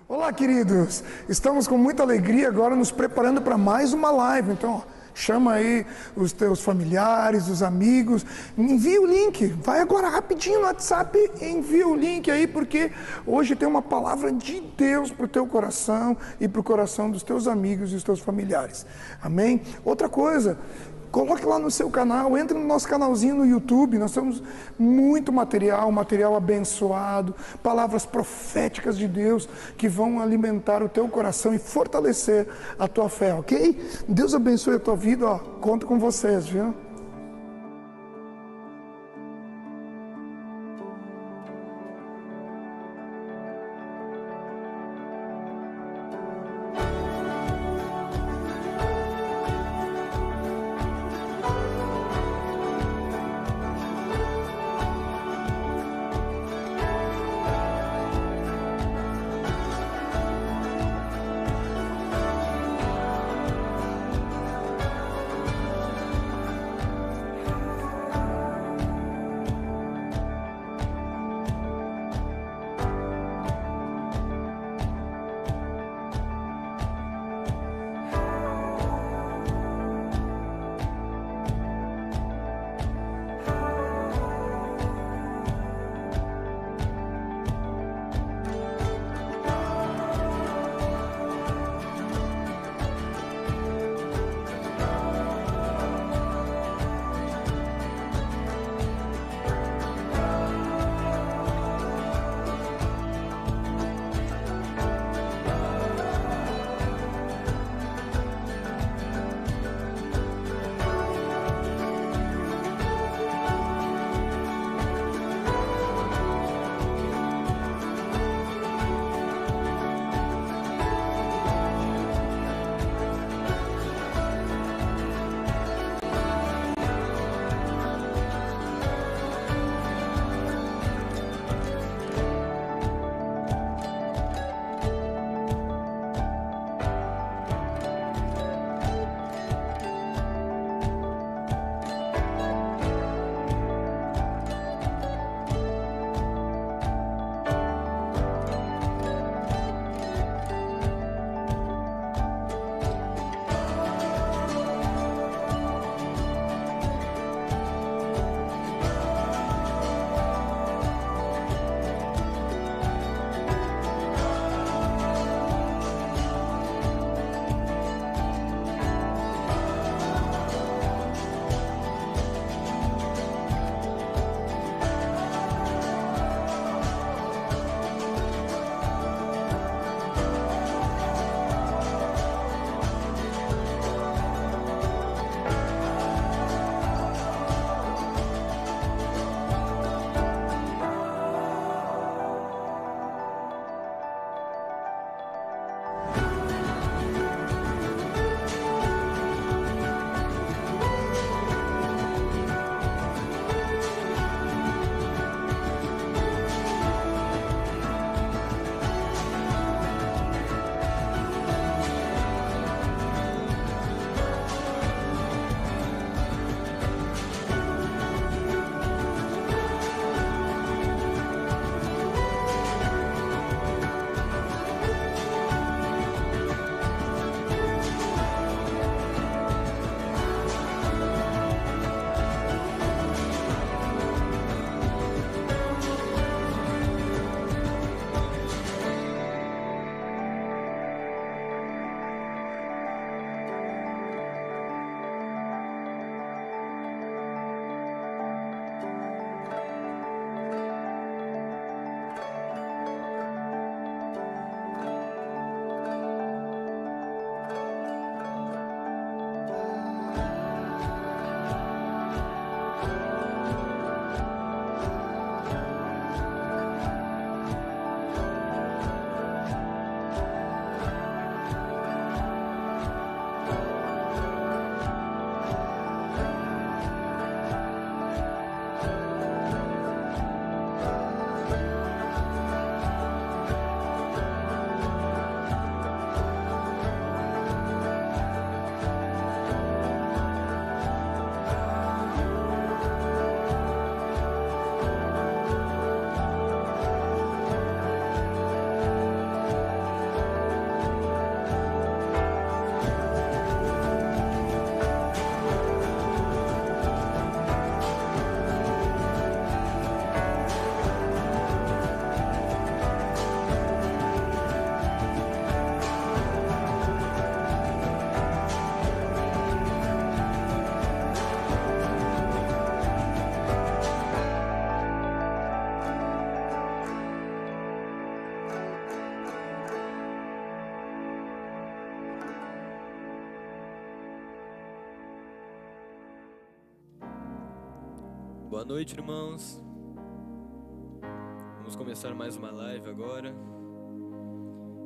Olá, queridos! Estamos com muita alegria agora nos preparando para mais uma live. Então, chama aí os teus familiares, os amigos, envia o link. Vai agora rapidinho no WhatsApp e envia o link aí, porque hoje tem uma palavra de Deus para o teu coração e para o coração dos teus amigos e dos teus familiares. Amém? Outra coisa, coloque lá no seu canal, entre no nosso canalzinho no YouTube, nós temos muito material abençoado, palavras proféticas de Deus que vão alimentar o teu coração e fortalecer a tua fé, ok? Deus abençoe a tua vida, ó, conto com vocês, viu? Boa noite, irmãos. Vamos começar mais uma live agora.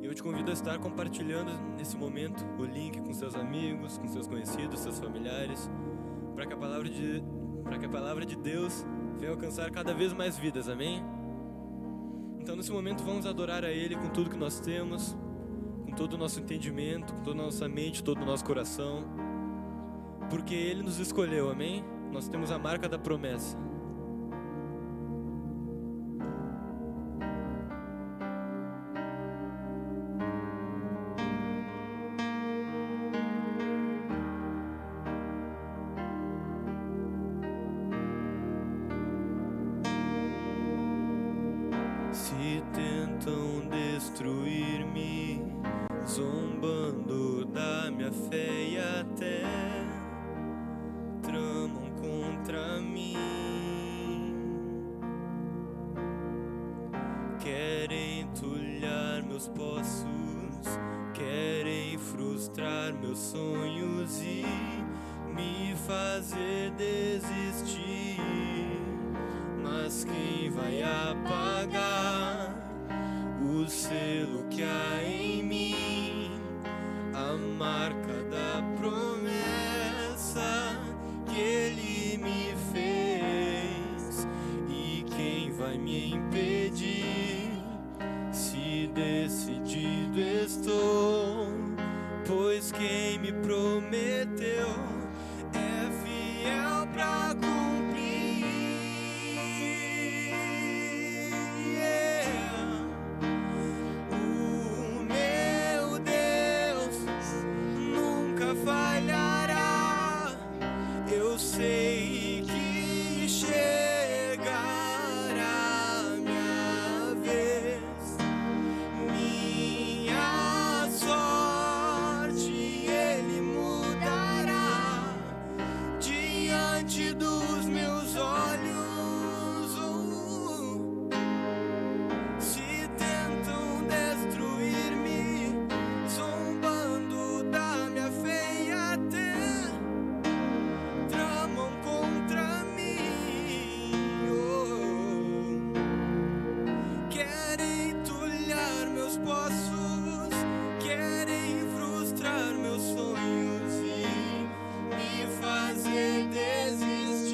Eu te convido a estar compartilhando nesse momento o link com seus amigos, com seus conhecidos, seus familiares, para que a palavra de Deus venha alcançar cada vez mais vidas, amém? Então nesse momento vamos adorar a Ele com tudo que nós temos, com todo o nosso entendimento, com toda a nossa mente, todo o nosso coração, porque Ele nos escolheu, amém? Nós temos a marca da promessa. Se tentam destruir-me, zombando da minha fé e até tramam contra mim, querem entulhar meus poços, querem frustrar meus sonhos e me fazer desistir. Mas quem vai apagar o selo que há em mim, a marca da promessa que Ele me fez? E quem vai me impedir, se decidido estou? Pois quem me prometeu é fiel pra cumprir. O meu Deus nunca falhará. Eu sei que chegará minha vez, minha sorte Ele mudará diante dos meus olhos. Se tentam destruir-me, zombando da minha fé e até tramam contra mim, querem entulhar meus poços, querem frustrar meus sonhos e me fazer desistir.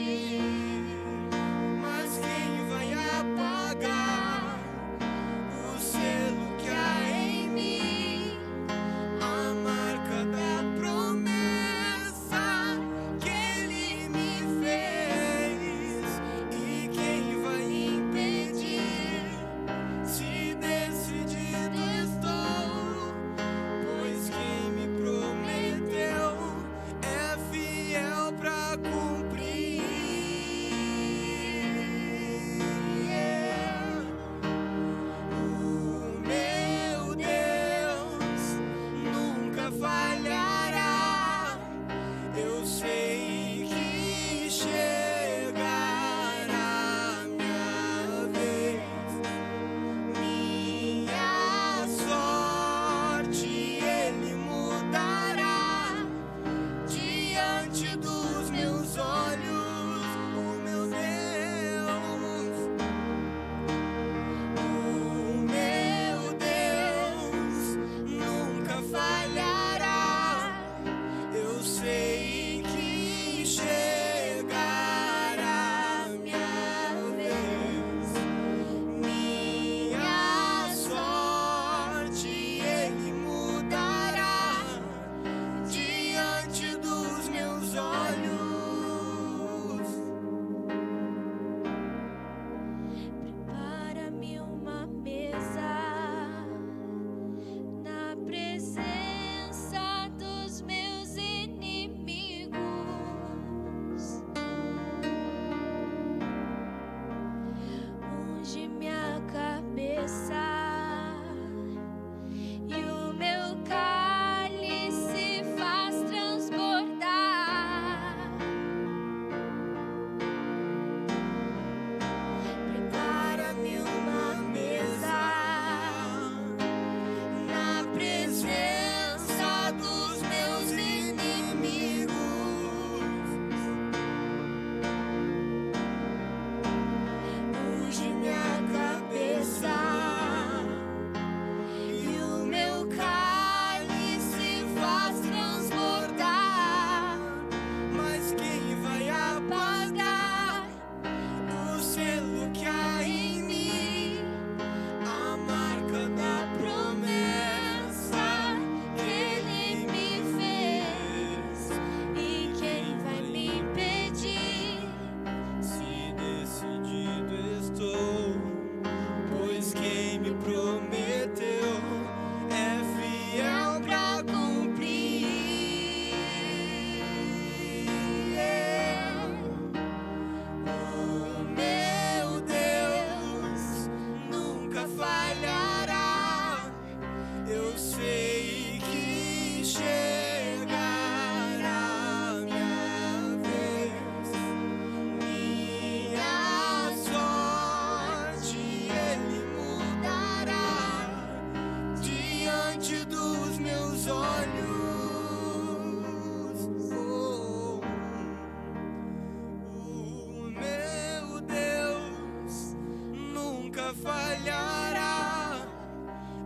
nunca falhará.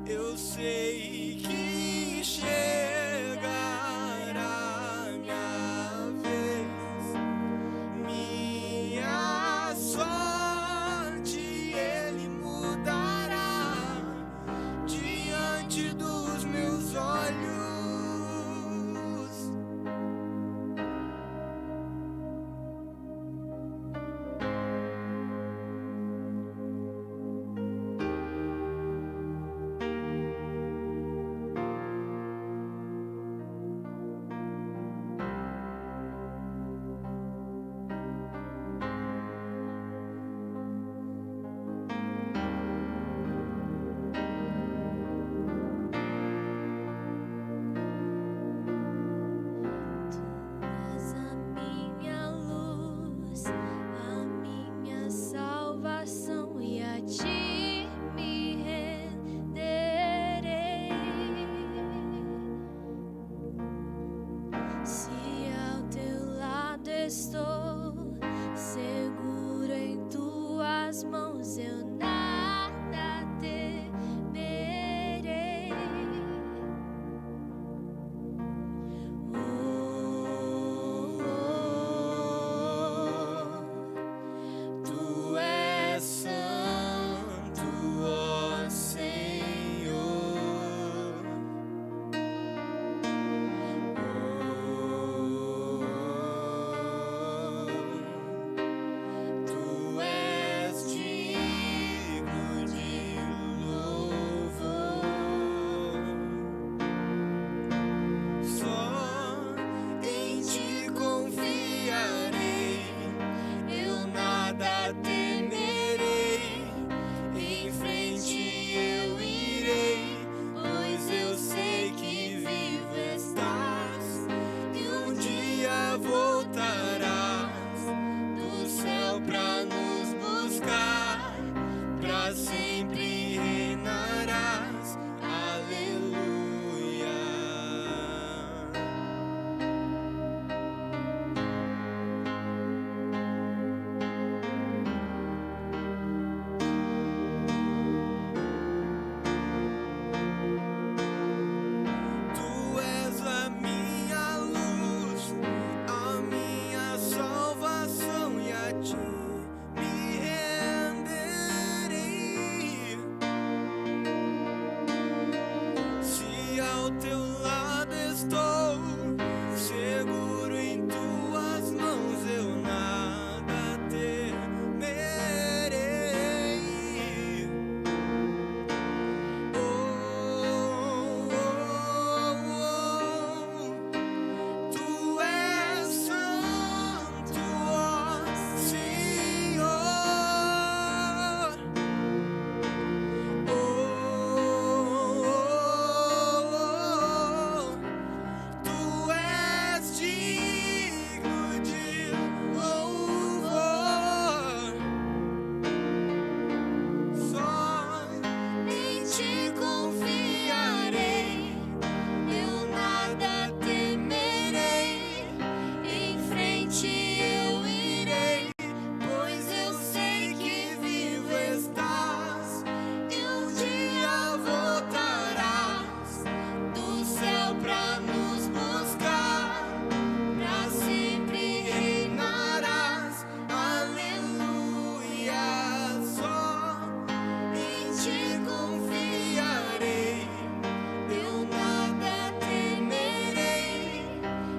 Eu sei que chegará minha vez, minha sorte Ele mudará diante dos meus olhos. Estou seguro em tuas mãos, eu nada temerei. Tu és santo, ó Senhor. Tu és digno de louvor. Só em ti confiarei, eu nada temerei. Em frente eu irei, pois eu sei que vivo estás e um dia voltarás do céu pra nos buscar, pra sempre reinarás. Aleluia. Tu és a minha luz, a minha salvação, e a ti me renderei. Se ao teu lado estou, seguro em tuas mãos, eu nada temerei. Tu és santo, ó Senhor. Tu és digno de louvor. Só em ti confiarei, eu nada temerei. Em frente eu irei, pois eu sei que vivo estás e um dia voltarás do céu pra nos buscar, pra sempre reinarás. Aleluia. Só em ti confiarei, eu nada temerei.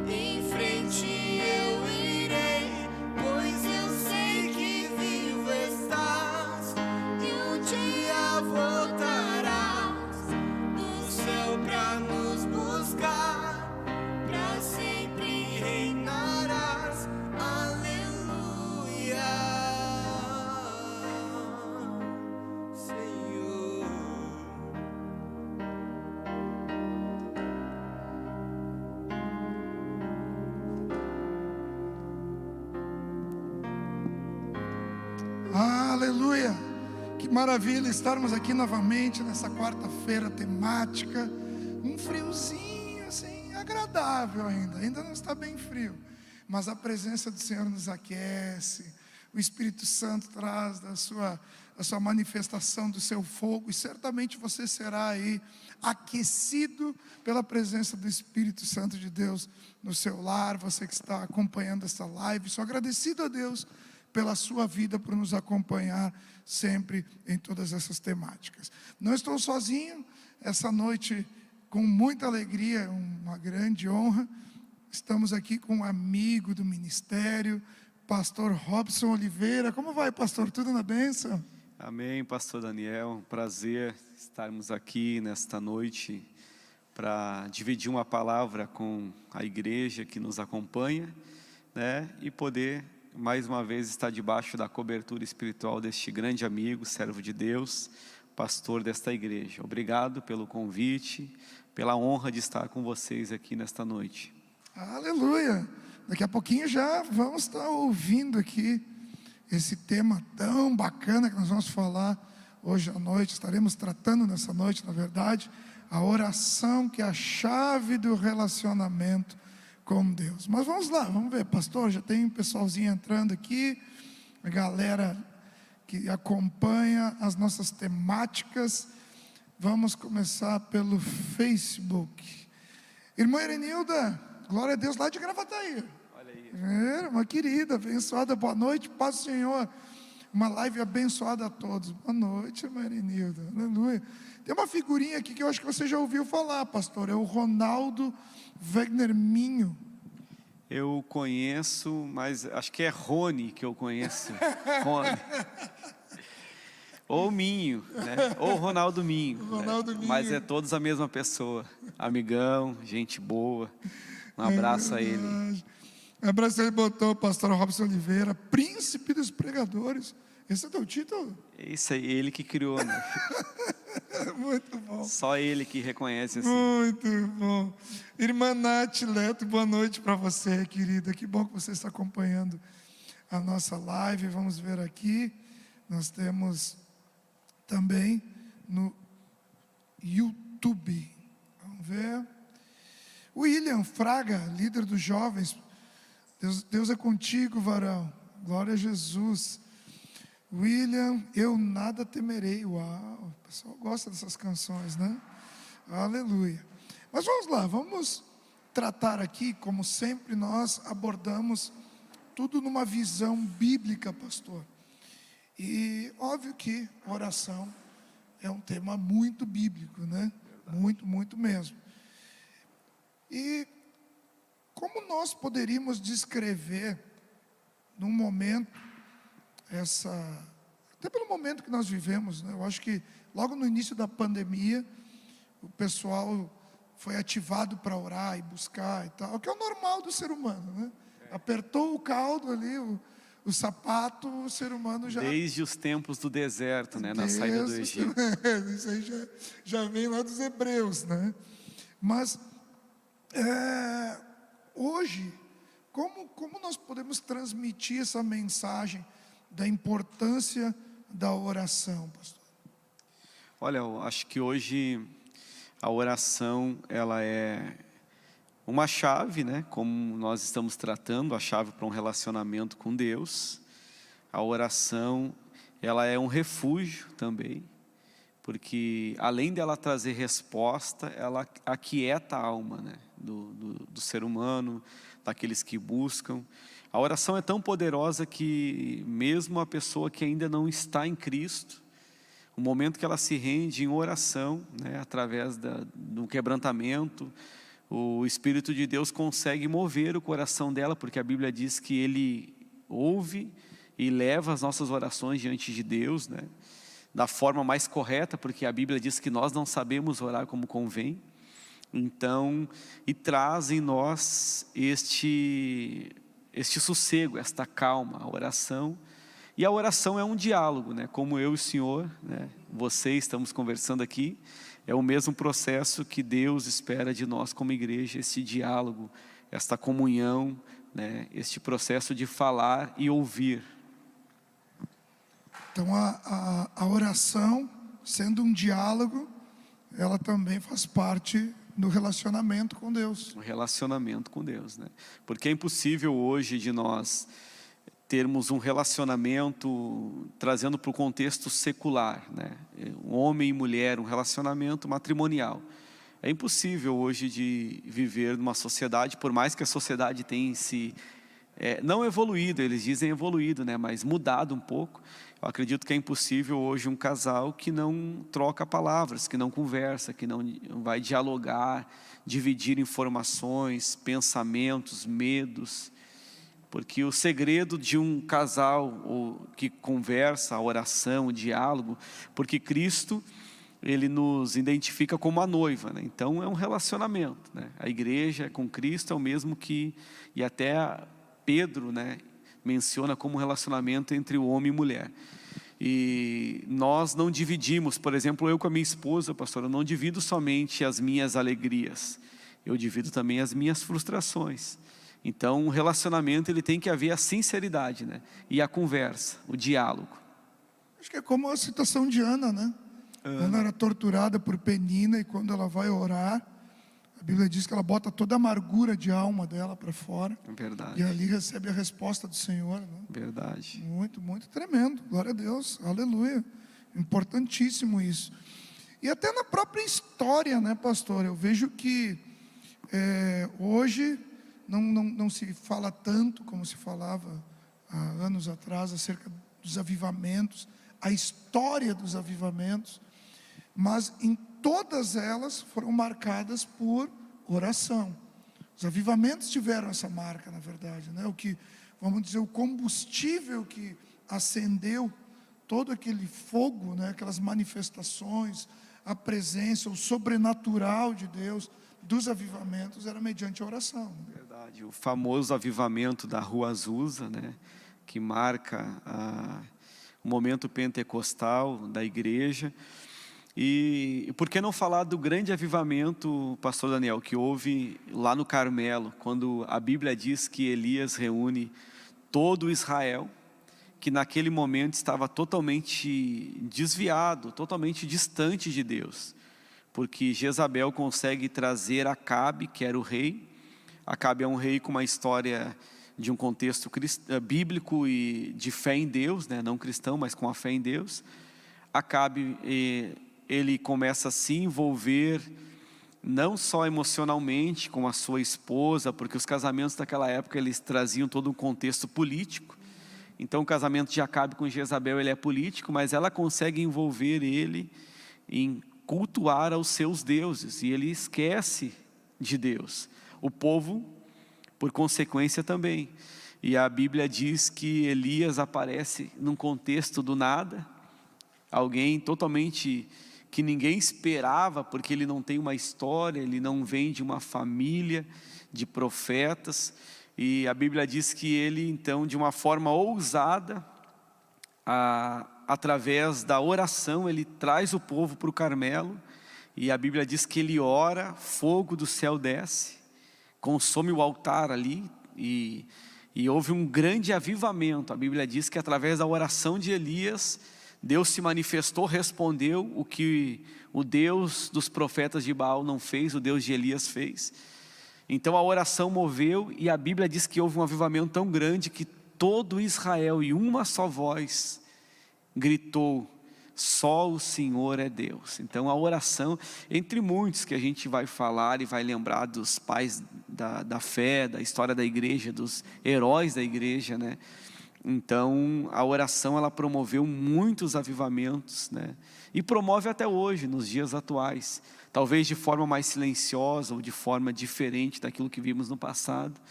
Em frente eu irei, pois eu sei que vivo estás e um dia voltarás do céu pra nos buscar, pra sempre reinarás. Aleluia, Senhor. Aleluia! Que maravilha estarmos aqui novamente nessa quarta-feira temática. Um friozinho assim, agradável ainda não está bem frio, mas a presença do Senhor nos aquece, o Espírito Santo traz a sua manifestação do seu fogo, e certamente você será aí aquecido pela presença do Espírito Santo de Deus no seu lar. Você que está acompanhando essa live, sou agradecido a Deus pela sua vida, por nos acompanhar sempre em todas essas temáticas. Não estou sozinho, essa noite, com muita alegria, uma grande honra, estamos aqui com um amigo do ministério, pastor Robson Oliveira. Como vai, pastor? Tudo na bênção? Amém, pastor Daniel. Um prazer estarmos aqui nesta noite para dividir uma palavra com a igreja que nos acompanha, né? E poder mais uma vez estar debaixo da cobertura espiritual deste grande amigo, servo de Deus, pastor desta igreja. Obrigado pelo convite, pela honra de estar com vocês aqui nesta noite. Aleluia! Daqui a pouquinho já vamos estar ouvindo aqui esse tema tão bacana que nós vamos falar hoje à noite. Estaremos tratando nessa noite, na verdade, a oração, que é a chave do relacionamento com Deus. Mas vamos lá, vamos ver, pastor, já tem um pessoalzinho entrando aqui, a galera que acompanha as nossas temáticas. Vamos começar pelo Facebook. Irmã Erenilda, glória a Deus, lá de Gravataí. Olha aí. Uma querida, abençoada, boa noite, paz do Senhor. Uma live abençoada a todos. Boa noite, irmã Erenilda, aleluia. Tem uma figurinha aqui que eu acho que você já ouviu falar, pastor, é o Ronaldo Wegner Minho. Eu conheço, mas acho que é Rony que eu conheço. Rony. Ou Minho, né? Ou Ronaldo Minho. Ronaldo Minho. Mas é todos a mesma pessoa. Amigão, gente boa. Um abraço a ele. Um abraço, ele botou o pastor Robson Oliveira, príncipe dos pregadores. Esse é teu título? Isso aí, ele que criou, né? Muito bom. Só ele que reconhece assim. Muito bom. Irmã Nath Leto, boa noite para você, querida. Que bom que você está acompanhando a nossa live. Vamos ver aqui. Nós temos também no YouTube. Vamos ver. William Fraga, líder dos jovens. Deus é contigo, varão. Glória a Jesus. William, eu nada temerei. Uau, o pessoal gosta dessas canções, né? Aleluia. Mas vamos lá, vamos tratar aqui, como sempre nós abordamos tudo numa visão bíblica, pastor. E óbvio que oração é um tema muito bíblico, né? Muito, muito mesmo. E como nós poderíamos descrever num momento até pelo momento que nós vivemos, né? Eu acho que logo no início da pandemia o pessoal foi ativado para orar e buscar e tal, o que é o normal do ser humano, né? Apertou o caldo ali, o sapato, o ser humano já... Desde os tempos do deserto, né? Na saída do Egito. Isso aí já vem lá dos hebreus, né? Mas hoje, como nós podemos transmitir essa mensagem da importância da oração, pastor? Olha, eu acho que hoje a oração, ela é uma chave, né? Como nós estamos tratando, a chave para um relacionamento com Deus. A oração, ela é um refúgio também, porque além dela trazer resposta, ela aquieta a alma, né? Do ser humano, daqueles que buscam. A oração é tão poderosa que mesmo a pessoa que ainda não está em Cristo, o momento que ela se rende em oração, né, através do quebrantamento, o Espírito de Deus consegue mover o coração dela, porque a Bíblia diz que Ele ouve e leva as nossas orações diante de Deus, né, da forma mais correta, porque a Bíblia diz que nós não sabemos orar como convém. Então, e traz em nós este sossego, esta calma, a oração. E a oração é um diálogo, né? Como eu e o Senhor, né? Você estamos conversando aqui, é o mesmo processo que Deus espera de nós como igreja, esse diálogo, esta comunhão, né? Este processo de falar e ouvir. Então a oração, sendo um diálogo, ela também faz parte do relacionamento com Deus. Um relacionamento com Deus, né? Porque é impossível hoje de nós termos um relacionamento, trazendo para o contexto secular, né? Um homem e mulher, um relacionamento matrimonial. É impossível hoje de viver numa sociedade, por mais que a sociedade tenha se não evoluído, eles dizem evoluído, né? Mas mudado um pouco. Eu acredito que é impossível hoje um casal que não troca palavras, que não conversa, que não vai dialogar, dividir informações, pensamentos, medos. Porque o segredo de um casal que conversa, a oração, o diálogo, porque Cristo, Ele nos identifica como a noiva, né? Então é um relacionamento, né? A igreja com Cristo é o mesmo que, e até Pedro, né, menciona como relacionamento entre o homem e mulher. E nós não dividimos, por exemplo, eu com a minha esposa, pastor, eu não divido somente as minhas alegrias, eu divido também as minhas frustrações. Então, um relacionamento, ele tem que haver a sinceridade, né? E a conversa, o diálogo. Acho que é como a situação de Ana, né? Ana era torturada por Penina, e quando ela vai orar, a Bíblia diz que ela bota toda a amargura de alma dela para fora. Verdade. E ali recebe a resposta do Senhor, né? Verdade. Muito, muito tremendo. Glória a Deus. Aleluia. Importantíssimo isso. E até na própria história, né, pastor? Eu vejo que hoje não se fala tanto como se falava há anos atrás acerca dos avivamentos, a história dos avivamentos, mas em todas elas foram marcadas por oração. Os avivamentos tiveram essa marca, na verdade, né? O que, vamos dizer, o combustível que acendeu todo aquele fogo, né? Aquelas manifestações, a presença, o sobrenatural de Deus dos avivamentos era mediante a oração. Verdade. O famoso avivamento da Rua Azusa, né? Que marca o momento pentecostal da igreja. E por que não falar do grande avivamento, pastor Daniel, que houve lá no Carmelo, quando a Bíblia diz que Elias reúne todo Israel, que naquele momento estava totalmente desviado, totalmente distante de Deus, porque Jezabel consegue trazer Acabe, que era o rei. Acabe é um rei com uma história de um contexto bíblico e de fé em Deus, né? Não cristão, mas com a fé em Deus. Acabe, ele começa a se envolver não só emocionalmente com a sua esposa, porque os casamentos daquela época eles traziam todo um contexto político. Então o casamento de Acabe com Jezabel, ele é político, mas ela consegue envolver ele em cultuar aos seus deuses, e ele esquece de Deus. O povo, por consequência, também. E a Bíblia diz que Elias aparece num contexto do nada, alguém totalmente que ninguém esperava, porque ele não tem uma história, ele não vem de uma família de profetas, e a Bíblia diz que ele, então, de uma forma ousada, através da oração, ele traz o povo para o Carmelo, e a Bíblia diz que ele ora, fogo do céu desce, consome o altar ali, e houve um grande avivamento. A Bíblia diz que através da oração de Elias, Deus se manifestou, respondeu o que o Deus dos profetas de Baal não fez, o Deus de Elias fez. Então a oração moveu, e a Bíblia diz que houve um avivamento tão grande que todo Israel, em uma só voz, gritou: só o Senhor é Deus. Então a oração, entre muitos que a gente vai falar e vai lembrar dos pais da fé, da história da igreja, dos heróis da igreja, né? Então a oração, ela promoveu muitos avivamentos, né? E promove até hoje, nos dias atuais, talvez de forma mais silenciosa ou de forma diferente daquilo que vimos no passado,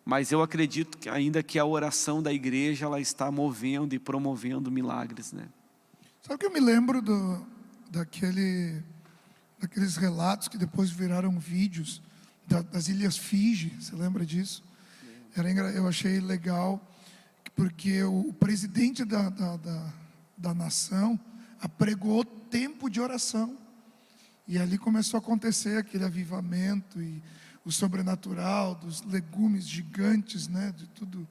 mas eu acredito que ainda que a oração da igreja, ela está movendo e promovendo milagres, né? Sabe que eu me lembro daqueles relatos que depois viraram vídeos das Ilhas Fiji? Você lembra disso? Eu achei legal, porque o presidente da nação apregou tempo de oração, e ali começou a acontecer aquele avivamento e o sobrenatural dos legumes gigantes, né? De tudo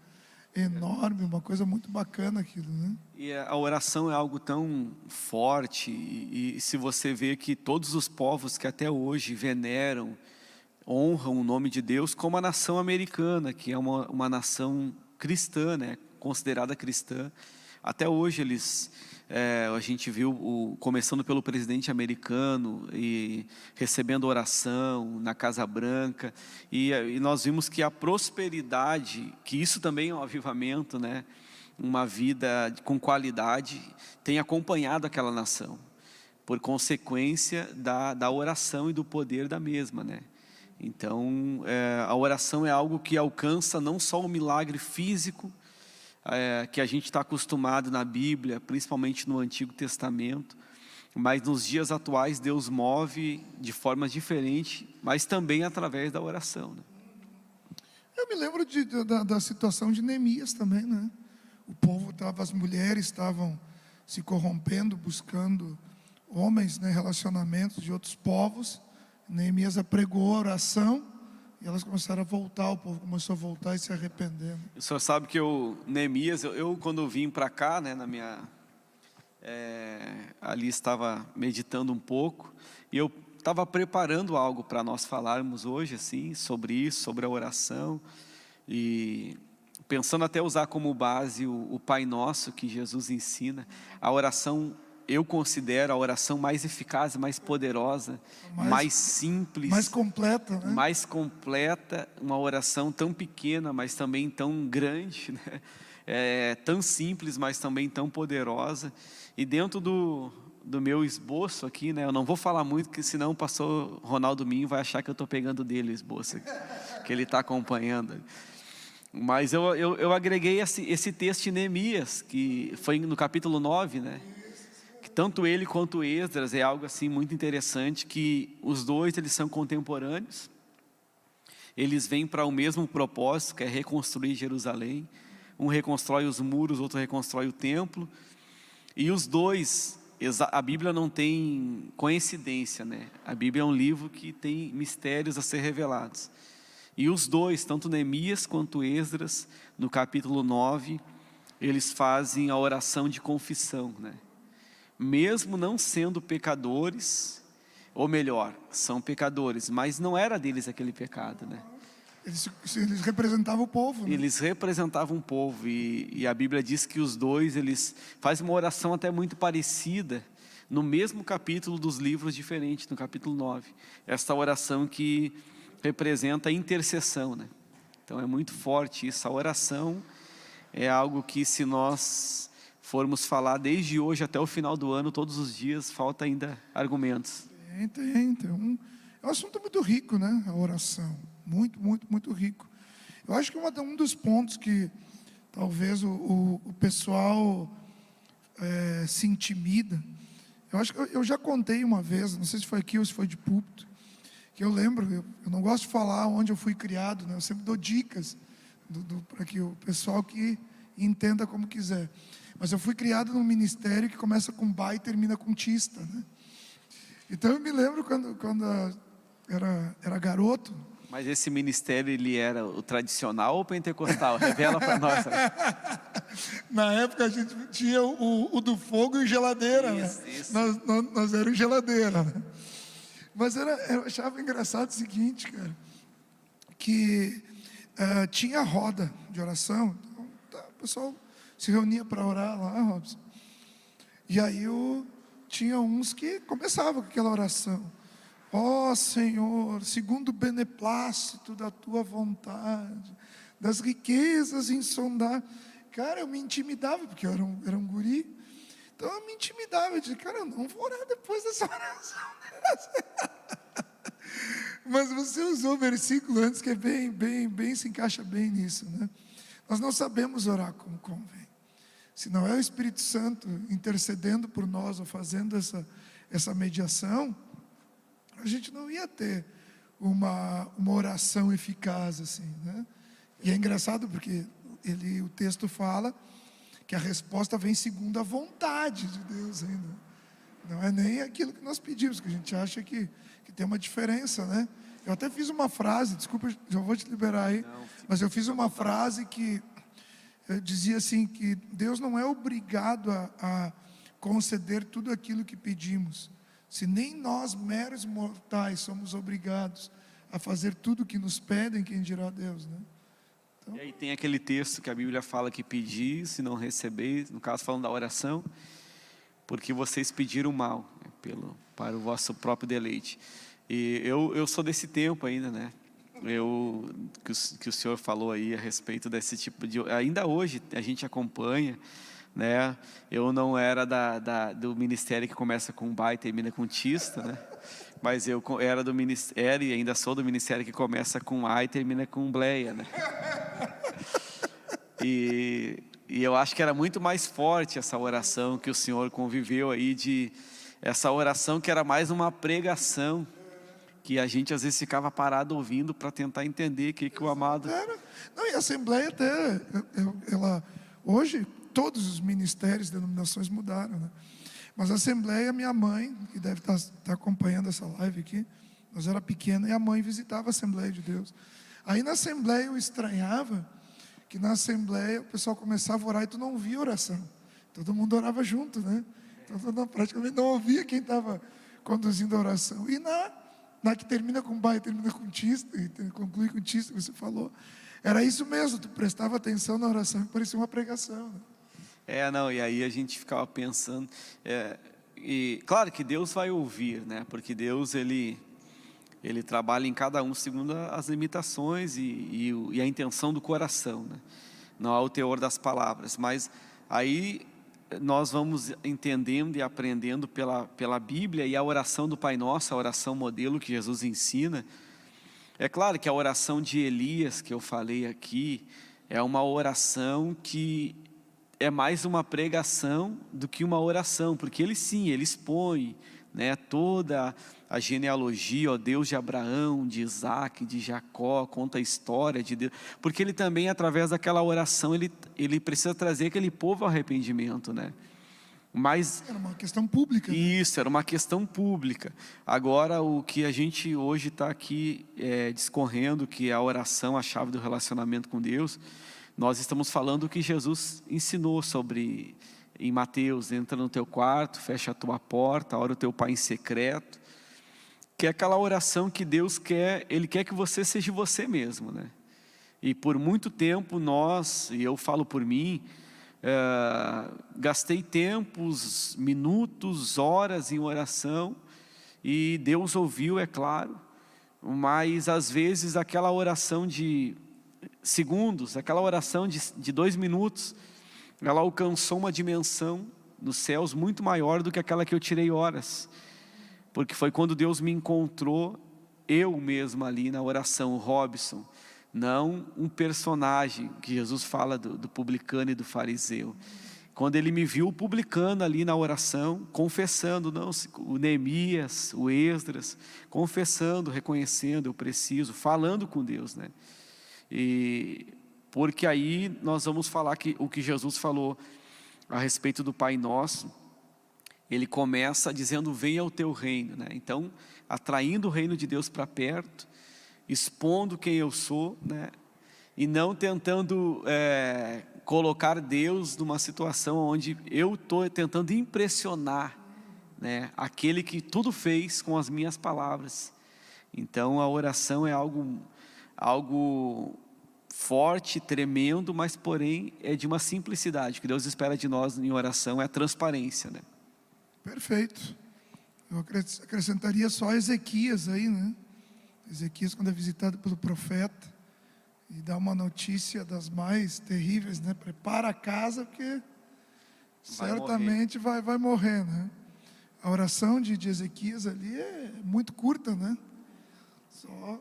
enorme, uma coisa muito bacana aquilo, né? E a oração é algo tão forte, e se você vê que todos os povos que até hoje veneram, honram o nome de Deus, como a nação americana, que é uma nação cristã, né? considerada cristã. Até hoje a gente viu, começando pelo presidente americano e recebendo oração na Casa Branca, e nós vimos que a prosperidade, que isso também é um avivamento, né? Uma vida com qualidade, tem acompanhado aquela nação, por consequência da oração e do poder da mesma, né? Então, a oração é algo que alcança não só o milagre físico, que a gente está acostumado na Bíblia, principalmente no Antigo Testamento, mas nos dias atuais Deus move de formas diferentes, mas também através da oração, né? Eu me lembro da situação de Neemias também, né? O povo estava, as mulheres estavam se corrompendo, buscando homens, né, relacionamentos de outros povos. Neemias apregou a oração e elas começaram a voltar, o povo começou a voltar e se arrependendo. O senhor sabe que Neemias, eu quando vim para cá, né, ali estava meditando um pouco, e eu estava preparando algo para nós falarmos hoje, assim, sobre isso, sobre a oração, e pensando até usar como base o Pai Nosso que Jesus ensina. A oração, eu considero a oração mais eficaz, mais poderosa, mais simples, mais completa, né? Mais completa, uma oração tão pequena, mas também tão grande, né? Tão simples, mas também tão poderosa. E dentro do meu esboço aqui, né? Eu não vou falar muito, porque senão o pastor Ronaldo Minho vai achar que eu estou pegando dele o esboço aqui, que ele está acompanhando. Mas eu agreguei esse texto de Neemias, que foi no capítulo 9, né? Que tanto ele quanto Esdras é algo assim muito interessante, que os dois eles são contemporâneos, eles vêm para o mesmo propósito, que é reconstruir Jerusalém. Um reconstrói os muros, outro reconstrói o templo, e os dois, a Bíblia não tem coincidência, né? A Bíblia é um livro que tem mistérios a ser revelados. E os dois, tanto Neemias quanto Esdras, no capítulo 9, eles fazem a oração de confissão, né? Mesmo não sendo pecadores, ou melhor, são pecadores, mas não era deles aquele pecado, né? Eles representavam o povo, né? Eles representavam o povo, e a Bíblia diz que os dois, eles fazem uma oração até muito parecida, no mesmo capítulo dos livros diferentes, no capítulo 9. Esta oração que representa a intercessão, né? Então é muito forte isso. A oração é algo que, se nós formos falar desde hoje até o final do ano, todos os dias, falta ainda argumentos. Tem. É um assunto muito rico, né? A oração, muito rico. Eu acho que um dos pontos que talvez o pessoal se intimida, eu acho que eu já contei uma vez, não sei se foi aqui ou se foi de púlpito, que eu lembro, eu não gosto de falar onde eu fui criado, né? Eu sempre dou dicas para que o pessoal que entenda como quiser. Mas eu fui criado num ministério que começa com Bá e termina com Tista, né? Então eu me lembro quando era garoto. Mas esse ministério, ele era o tradicional ou pentecostal? Revela para nós. Na época a gente tinha o do fogo e geladeira, isso. Né? Nós éramos geladeira, né? Mas eu achava engraçado o seguinte, cara, que tinha roda de oração, então, o pessoal se reunia para orar lá, Robson. E aí tinha uns que começavam com aquela oração: ó Senhor, segundo o beneplácito da tua vontade, das riquezas insondáveis. Cara, eu me intimidava, porque eu era um guri. Então eu me intimidava, eu dizia: cara, eu não vou orar depois dessa oração. Mas você usou o versículo antes, que é bem, se encaixa bem nisso, né? Nós não sabemos orar como convém. Se não é o Espírito Santo intercedendo por nós, ou fazendo essa mediação, a gente não ia ter uma oração eficaz assim, né? E é engraçado porque o texto fala que a resposta vem segundo a vontade de Deus ainda. Não é nem aquilo que nós pedimos, que a gente acha que tem uma diferença, né? Eu até fiz uma frase, desculpa, já vou te liberar aí, mas eu fiz uma frase que dizia assim, que Deus não é obrigado a conceder tudo aquilo que pedimos, se nem nós, meros mortais, somos obrigados a fazer tudo o que nos pedem, quem dirá Deus, né? E aí tem aquele texto que a Bíblia fala que pedir, se não receber, no caso falando da oração, porque vocês pediram mal, né, para o vosso próprio deleite. E eu sou desse tempo ainda, né? Que o senhor falou aí a respeito desse tipo de... Ainda hoje a gente acompanha, né? Eu não era do ministério que começa com Bai e termina com Tista, né? Mas eu era do ministério e ainda sou do ministério que começa com A e termina com Bleia, né? E eu acho que era muito mais forte essa oração que o senhor conviveu aí, essa oração que era mais uma pregação, que a gente às vezes ficava parado ouvindo para tentar entender o que o amado... Não, e a Assembleia até, hoje todos os ministérios, denominações mudaram, né? Mas a Assembleia, minha mãe, que deve estar acompanhando essa live aqui, nós era pequena e a mãe visitava a Assembleia de Deus. Aí na Assembleia eu estranhava que na Assembleia o pessoal começava a orar e tu não via oração. Todo mundo orava junto, né? Então praticamente não ouvia quem estava conduzindo a oração. E na que termina com Bai, termina com Tista, e conclui com Tista, que você falou, era isso mesmo, tu prestava atenção na oração e parecia uma pregação, né? Não, e aí a gente ficava pensando, e claro que Deus vai ouvir, né? Porque Deus, Ele trabalha em cada um segundo as limitações e a intenção do coração, né? Não há o teor das palavras, mas aí nós vamos entendendo e aprendendo pela Bíblia e a oração do Pai Nosso, a oração modelo que Jesus ensina. É claro que a oração de Elias, que eu falei aqui, é uma oração que é mais uma pregação do que uma oração, porque ele expõe, né, toda a genealogia, ó Deus de Abraão, de Isaac, de Jacó, conta a história de Deus, porque ele também, através daquela oração, ele precisa trazer aquele povo ao arrependimento, né? Mas era uma questão pública, né? Isso, era uma questão pública. Agora, o que a gente hoje está aqui discorrendo, que é a oração, a chave do relacionamento com Deus, nós estamos falando o que Jesus ensinou sobre, em Mateus: entra no teu quarto, fecha a tua porta, ora o teu Pai em secreto, que é aquela oração que Deus quer, Ele quer que você seja você mesmo, né? E por muito tempo e eu falo por mim, gastei tempos, minutos, horas em oração, e Deus ouviu, é claro, mas às vezes aquela oração de segundos, aquela oração de 2 minutos, ela alcançou uma dimensão nos céus muito maior do que aquela que eu tirei horas, porque foi quando Deus me encontrou, eu mesmo ali na oração, Robson, não um personagem que Jesus fala do publicano e do fariseu. Quando ele me viu publicano ali na oração, confessando, não, o Neemias, o Esdras, confessando, reconhecendo, eu preciso, falando com Deus, né? E porque aí nós vamos falar que o que Jesus falou a respeito do Pai Nosso, ele começa dizendo: venha o teu reino, né? Então, atraindo o reino de Deus para perto, expondo quem eu sou, né? E não tentando colocar Deus numa situação onde eu estou tentando impressionar, né, aquele que tudo fez com as minhas palavras. Então a oração é algo forte, tremendo, mas porém é de uma simplicidade. O que Deus espera de nós em oração é a transparência, né? Perfeito. Eu acrescentaria só Ezequias aí, né? Ezequias, quando é visitado pelo profeta e dá uma notícia das mais terríveis, né? Prepara a casa, porque certamente vai morrer, né? A oração de Ezequias ali é muito curta, né? Só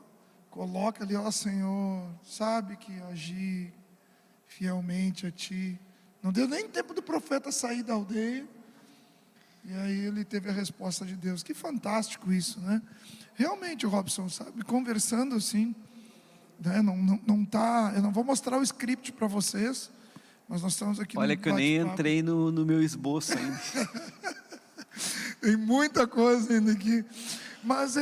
coloca ali: ó Senhor, sabe que agi fielmente a Ti. Não deu nem tempo do profeta sair da aldeia, e aí ele teve a resposta de Deus. Que fantástico isso, né? Realmente, Robson, sabe, conversando assim, né? Não tá, eu não vou mostrar o script para vocês, mas nós estamos aqui. Olha que eu nem entrei no meu esboço ainda. Tem muita coisa ainda aqui, mas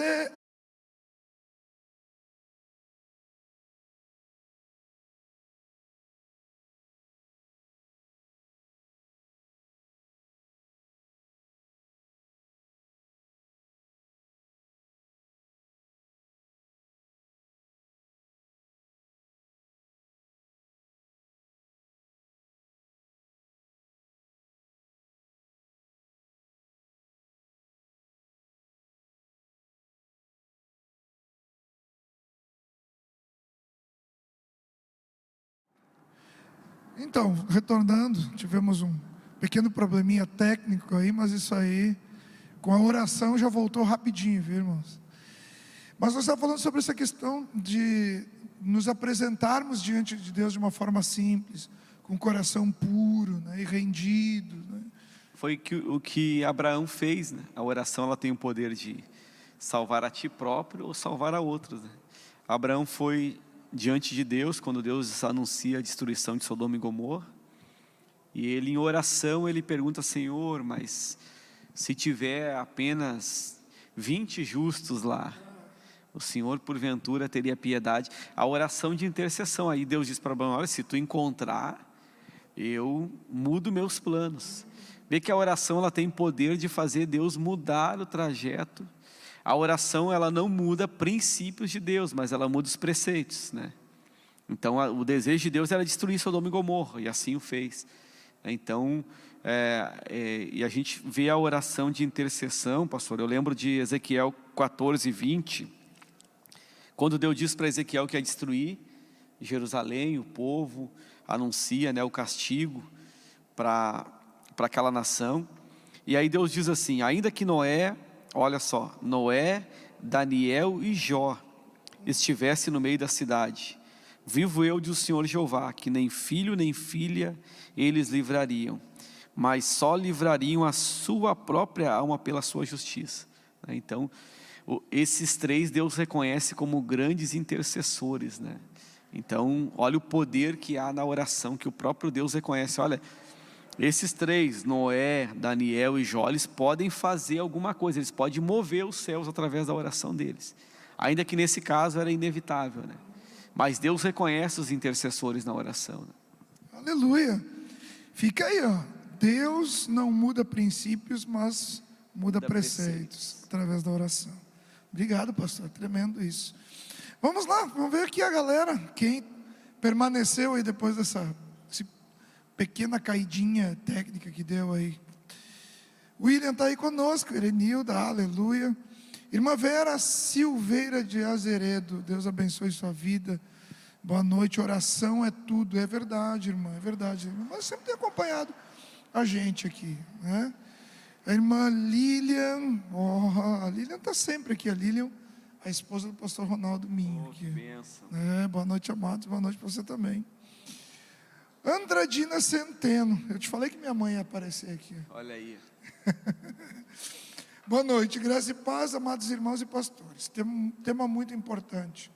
Então, retornando, tivemos um pequeno probleminha técnico aí, mas isso aí, com a oração já voltou rapidinho, viu, irmãos? Mas nós estamos falando sobre essa questão de nos apresentarmos diante de Deus de uma forma simples, com o coração puro, né, e rendido, né? Foi o que Abraão fez, né? A oração, ela tem o poder de salvar a ti próprio ou salvar a outros, né? Abraão foi diante de Deus, quando Deus anuncia a destruição de Sodoma e Gomorra, e ele em oração, ele pergunta: Senhor, mas se tiver apenas 20 justos lá, o Senhor porventura teria piedade? A oração de intercessão, aí Deus diz para Abraão: olha, se tu encontrar, eu mudo meus planos. Vê que a oração, ela tem poder de fazer Deus mudar o trajeto. A oração, ela não muda princípios de Deus, mas ela muda os preceitos, né? Então o desejo de Deus era destruir Sodoma e Gomorra, e assim o fez. Então e a gente vê a oração de intercessão, pastor. Eu lembro de Ezequiel 14:20, quando Deus diz para Ezequiel que ia destruir Jerusalém, o povo anuncia, né, o castigo para aquela nação. E aí Deus diz assim: ainda que Noé, olha só, Noé, Daniel e Jó estivesse no meio da cidade, vivo eu, diz o Senhor Jeová, que nem filho nem filha eles livrariam, mas só livrariam a sua própria alma pela sua justiça. Então, esses três Deus reconhece como grandes intercessores, né? Então, olha o poder que há na oração, que o próprio Deus reconhece. Olha, esses três, Noé, Daniel e Jó, eles podem fazer alguma coisa, eles podem mover os céus através da oração deles, ainda que nesse caso era inevitável, né? Mas Deus reconhece os intercessores na oração, né? Aleluia. Fica aí, ó. Deus não muda princípios, mas muda preceitos através da oração. Obrigado, pastor, tremendo isso. Vamos lá, vamos ver aqui a galera, quem permaneceu aí depois dessa pequena caidinha técnica que deu aí. William está aí conosco, Erenilda, aleluia. Irmã Vera Silveira de Azeredo, Deus abençoe sua vida. Boa noite, oração é tudo. É verdade, irmã, é verdade. Mas sempre tem acompanhado a gente aqui, né? A irmã Lilian, a Lilian está sempre aqui, a Lilian, a esposa do pastor Ronaldo Minho. Que bênção. Boa noite, amados, boa noite para você também. Andradina Centeno, eu te falei que minha mãe ia aparecer aqui. Olha aí. Boa noite, graça e paz, amados irmãos e pastores. Tema muito importante.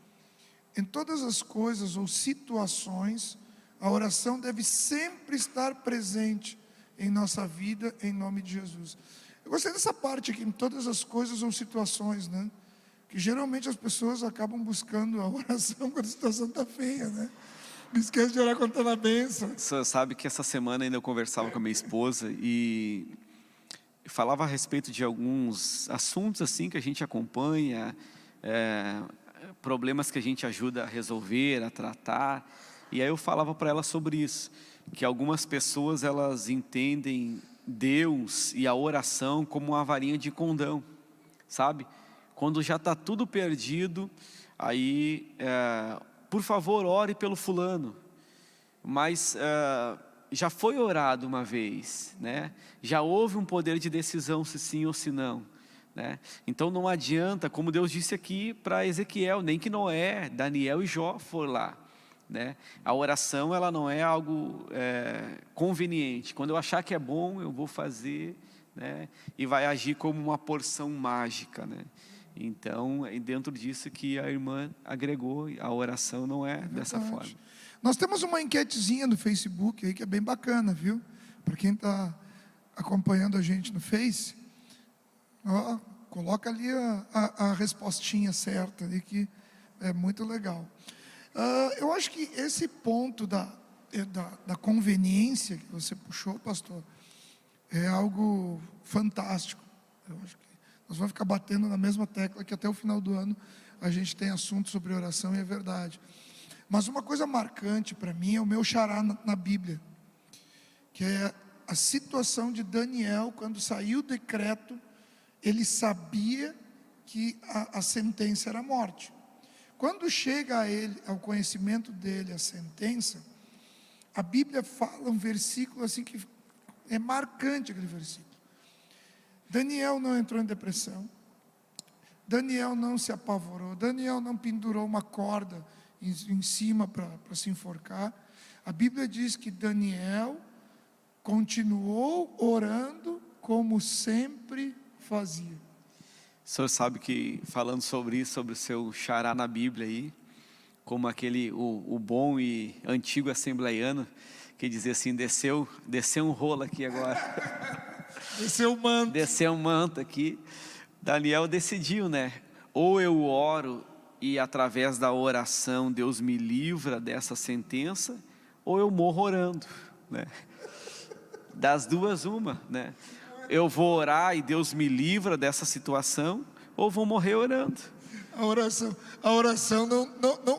Em todas as coisas ou situações, a oração deve sempre estar presente em nossa vida, em nome de Jesus. Eu gostei dessa parte aqui, em todas as coisas ou situações, né? Que geralmente as pessoas acabam buscando a oração quando a situação está feia, né? Esquece de orar quando está na bênção. Você sabe que essa semana ainda eu conversava com a minha esposa e falava a respeito de alguns assuntos assim que a gente acompanha, problemas que a gente ajuda a resolver, a tratar. E aí eu falava para ela sobre isso, que algumas pessoas, elas entendem Deus e a oração como uma varinha de condão, sabe? Quando já está tudo perdido, aí, por favor, ore pelo fulano. Mas já foi orado uma vez, né? Já houve um poder de decisão se sim ou se não, né? Então não adianta, como Deus disse aqui para Ezequiel, nem que Noé, Daniel e Jó foram lá, né? A oração, ela não é algo conveniente. Quando eu achar que é bom, eu vou fazer, né? E vai agir como uma porção mágica, né? Então, é dentro disso que a irmã agregou, a oração não é dessa forma. Nós temos uma enquetezinha no Facebook aí que é bem bacana, viu? Para quem está acompanhando a gente no Face, ó, coloca ali a respostinha certa ali, que é muito legal. Eu acho que esse ponto da conveniência que você puxou, pastor, é algo fantástico. Eu acho que nós vamos ficar batendo na mesma tecla que até o final do ano a gente tem assunto sobre oração, e é verdade. Mas uma coisa marcante para mim é o meu xará na Bíblia, que é a situação de Daniel. Quando saiu o decreto, ele sabia que a sentença era a morte. Quando chega a ele, ao conhecimento dele, a sentença, a Bíblia fala um versículo assim que é marcante, aquele versículo. Daniel não entrou em depressão, Daniel não se apavorou, Daniel não pendurou uma corda em cima para se enforcar. A Bíblia diz que Daniel continuou orando como sempre fazia. O senhor sabe que, falando sobre isso, sobre o seu xará na Bíblia aí, como aquele, o bom e antigo assembleiano, que dizia assim, desceu um rolo aqui agora. Desceu o manto. Desceu um manto aqui. Daniel decidiu, né? Ou eu oro e através da oração Deus me livra dessa sentença, ou eu morro orando, né? Das duas uma, né? Eu vou orar e Deus me livra dessa situação, ou vou morrer orando. A oração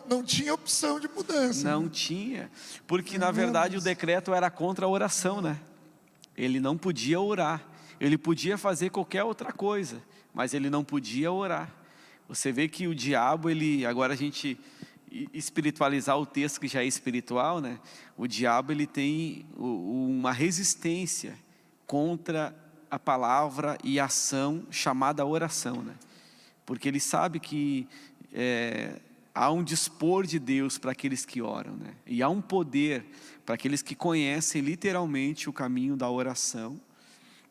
não tinha opção de mudança. Não tinha, porque na verdade o decreto era contra a oração, né? Ele não podia orar, ele podia fazer qualquer outra coisa, mas ele não podia orar. Você vê que o diabo, agora a gente espiritualizar o texto que já é espiritual, né? O diabo, ele tem uma resistência contra a palavra e a ação chamada oração, né? Porque ele sabe que há um dispor de Deus para aqueles que oram, né? E há um poder para aqueles que conhecem literalmente o caminho da oração,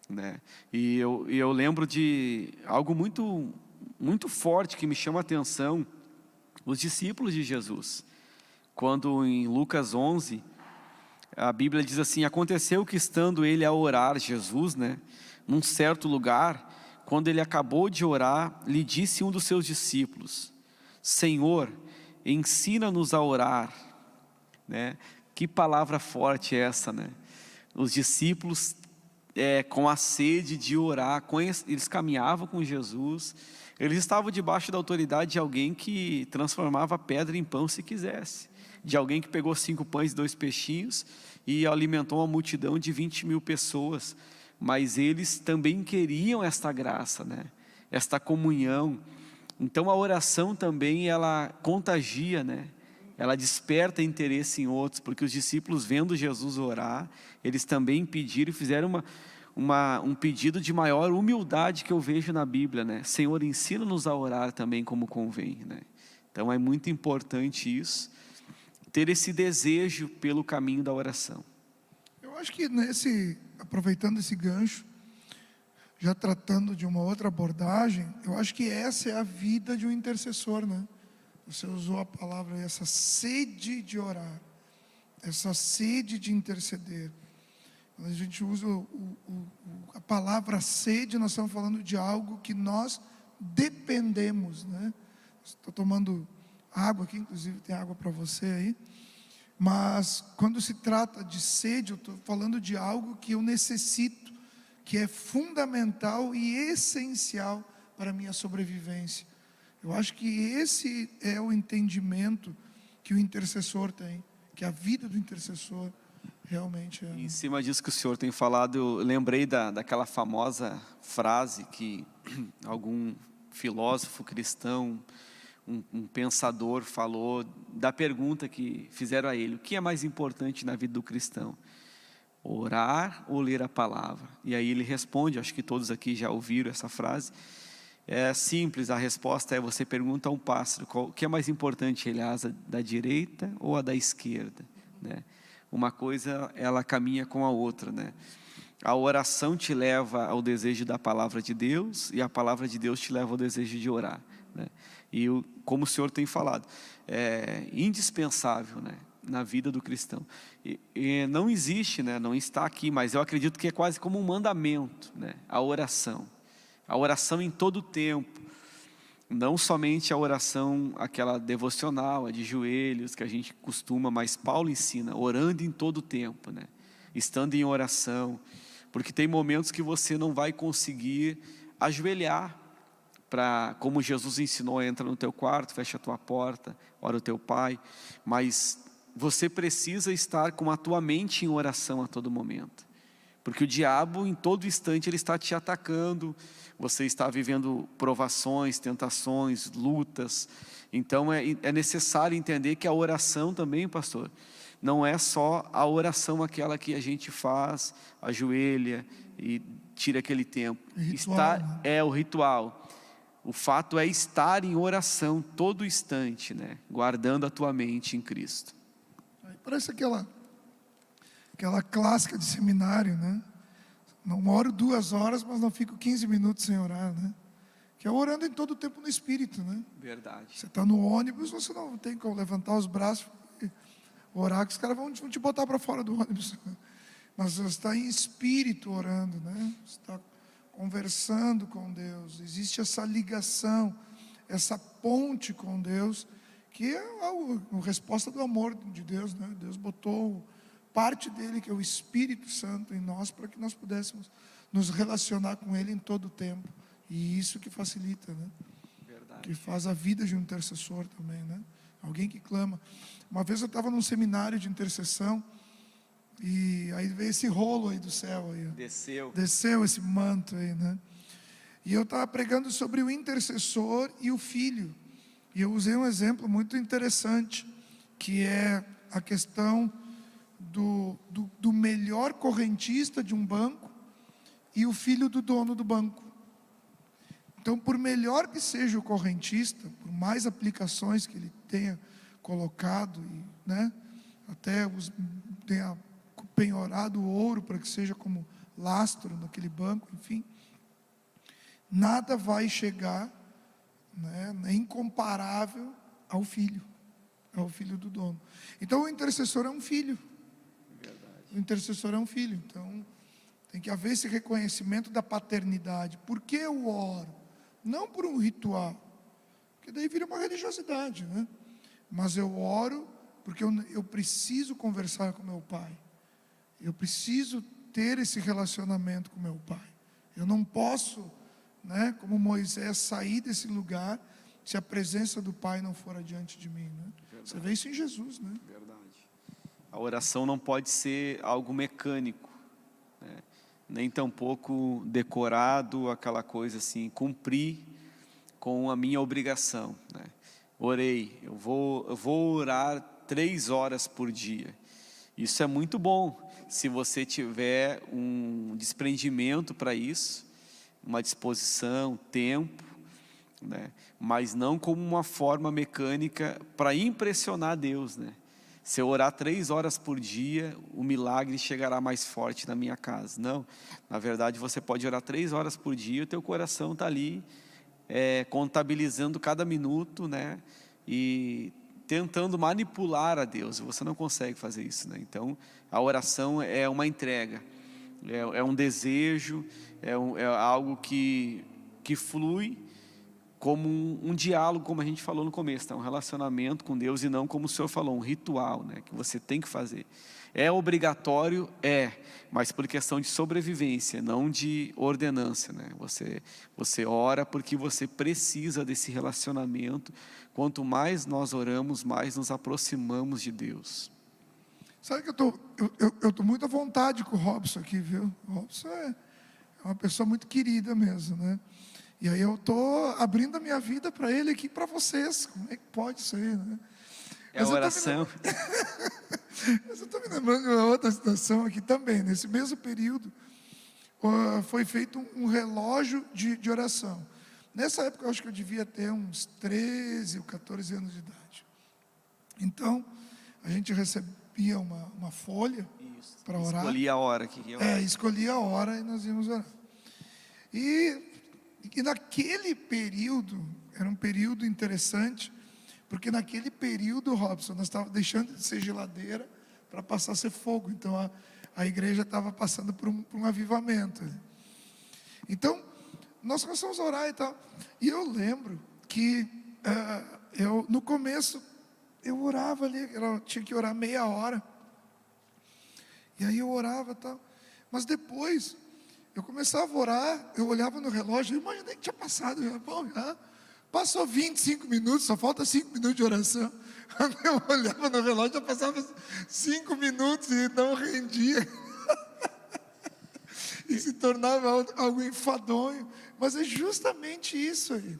né? E eu lembro de algo muito, muito forte que me chama a atenção, os discípulos de Jesus, quando em Lucas 11, a Bíblia diz assim, aconteceu que estando ele a orar, Jesus, né, num certo lugar, quando ele acabou de orar, lhe disse um dos seus discípulos, Senhor, ensina-nos a orar, né? Que palavra forte é essa, né? Os discípulos com a sede de orar, eles caminhavam com Jesus, eles estavam debaixo da autoridade de alguém que transformava pedra em pão se quisesse, de alguém que pegou 5 pães e 2 peixinhos e alimentou uma multidão de 20.000 pessoas, mas eles também queriam esta graça, né? Esta comunhão. Então a oração também, ela contagia, né? Ela desperta interesse em outros, porque os discípulos, vendo Jesus orar, eles também pediram e fizeram um pedido de maior humildade que eu vejo na Bíblia, né? Senhor, ensina-nos a orar também como convém, né? Então é muito importante isso, ter esse desejo pelo caminho da oração. Eu acho que aproveitando esse gancho, já tratando de uma outra abordagem, eu acho que essa é a vida de um intercessor, né? Você usou a palavra, essa sede de orar, essa sede de interceder. Quando a gente usa a palavra sede, nós estamos falando de algo que nós dependemos, né? Estou tomando água aqui, inclusive tem água para você aí. Mas quando se trata de sede, eu estou falando de algo que eu necessito, que é fundamental e essencial para a minha sobrevivência. Eu acho que esse é o entendimento que o intercessor tem, que a vida do intercessor realmente é. Em cima disso que o senhor tem falado, eu lembrei daquela famosa frase que algum filósofo cristão, um pensador falou, da pergunta que fizeram a ele, o que é mais importante na vida do cristão? Orar ou ler a palavra? E aí ele responde, acho que todos aqui já ouviram essa frase, é simples, a resposta é, você pergunta a um pássaro, o que é mais importante, ele, a asa da direita ou a da esquerda, né? Uma coisa, ela caminha com a outra, né? A oração te leva ao desejo da palavra de Deus, e a palavra de Deus te leva ao desejo de orar, né? E como o senhor tem falado, é indispensável, né, na vida do cristão. E não existe, né, não está aqui, mas eu acredito que é quase como um mandamento, né, a oração em todo o tempo, não somente a oração, aquela devocional, a de joelhos, que a gente costuma, mas Paulo ensina, orando em todo o tempo, né, estando em oração, porque tem momentos que você não vai conseguir ajoelhar, como Jesus ensinou, entra no teu quarto, fecha a tua porta, ora o teu pai, mas você precisa estar com a tua mente em oração a todo momento, porque o diabo em todo instante ele está te atacando, você está vivendo provações, tentações, lutas, então é necessário entender que a oração também, pastor, não é só a oração aquela que a gente faz, ajoelha e tira aquele tempo. Ritual, né? É o ritual. O fato é estar em oração todo instante, né? Guardando a tua mente em Cristo. Aí parece aquela clássica de seminário, né? Não oro 2 horas, mas não fico 15 minutos sem orar, né? Que é orando em todo o tempo no Espírito, né? Verdade. Você está no ônibus, você não tem como levantar os braços e orar, que os caras vão te botar para fora do ônibus. Mas você está em espírito orando, né? Você está conversando com Deus. Existe essa ligação, essa ponte com Deus, que é a resposta do amor de Deus, né? Deus botou parte dele, que é o Espírito Santo, em nós, para que nós pudéssemos nos relacionar com Ele em todo o tempo. E isso que facilita, né? Verdade. Que faz a vida de um intercessor também, né? Alguém que clama. Uma vez eu estava num seminário de intercessão, e aí veio esse rolo aí do céu aí, ó. Desceu esse manto aí, né? E eu estava pregando sobre o intercessor e o filho. E eu usei um exemplo muito interessante, que é a questão do melhor correntista de um banco e o filho do dono do banco. Então, por melhor que seja o correntista, por mais aplicações que ele tenha colocado, e, né, até tenha penhorado o ouro para que seja como lastro naquele banco, enfim, nada vai chegar, né, incomparável ao filho do dono. Então, o intercessor é um filho. O intercessor é um filho. Então, tem que haver esse reconhecimento da paternidade. Por que eu oro? Não por um ritual, porque daí vira uma religiosidade, né? Mas eu oro porque eu preciso conversar com meu pai. Eu preciso ter esse relacionamento com meu pai. Eu não posso, né, como Moisés, sair desse lugar se a presença do pai não for adiante de mim, né? Você vê isso em Jesus, né? Verdade. A oração não pode ser algo mecânico, né? Nem tampouco decorado, aquela coisa assim, cumprir com a minha obrigação, né? Orei, eu vou orar 3 horas por dia. Isso é muito bom, se você tiver um desprendimento para isso, uma disposição, tempo, né? Mas não como uma forma mecânica para impressionar Deus, né? Se eu orar 3 horas por dia, o milagre chegará mais forte na minha casa. Não, na verdade você pode orar 3 horas por dia, o teu coração está ali, contabilizando cada minuto, né? E tentando manipular a Deus. Você não consegue fazer isso, né? Então, a oração é uma entrega, é um desejo, é algo que flui como um diálogo, como a gente falou no começo, tá? Um relacionamento com Deus, e não como o Senhor falou, um ritual, né? Que você tem que fazer. É obrigatório? Mas por questão de sobrevivência, não de ordenância, né? Você ora porque você precisa desse relacionamento. Quanto mais nós oramos, mais nos aproximamos de Deus. Sabe que eu estou muito à vontade com o Robson aqui, viu? O Robson é uma pessoa muito querida mesmo, né? E aí eu estou abrindo a minha vida para ele aqui, para vocês. Como é que pode ser, né? É a oração. Mas eu estou me lembrando de uma outra situação aqui também. Nesse mesmo período, foi feito um relógio de oração. Nessa época, eu acho que eu devia ter uns 13 ou 14 anos de idade. Então, a gente recebia uma folha para orar. Escolhia a hora que ia orar. Escolhia a hora e nós íamos orar. E naquele período, era um período interessante, porque naquele período, Robson, nós estávamos deixando de ser geladeira para passar a ser fogo. Então a igreja estava passando por um avivamento. Então, nós começamos a orar e tal. E eu lembro que no começo eu orava ali, eu tinha que orar meia hora. E aí eu orava e tal. Mas depois eu começava a orar, eu olhava no relógio, eu imaginei que tinha passado. Passou 25 minutos, só falta 5 minutos de oração. Eu olhava no relógio, já passava 5 minutos e não rendia. E se tornava algo enfadonho. Mas é justamente isso aí.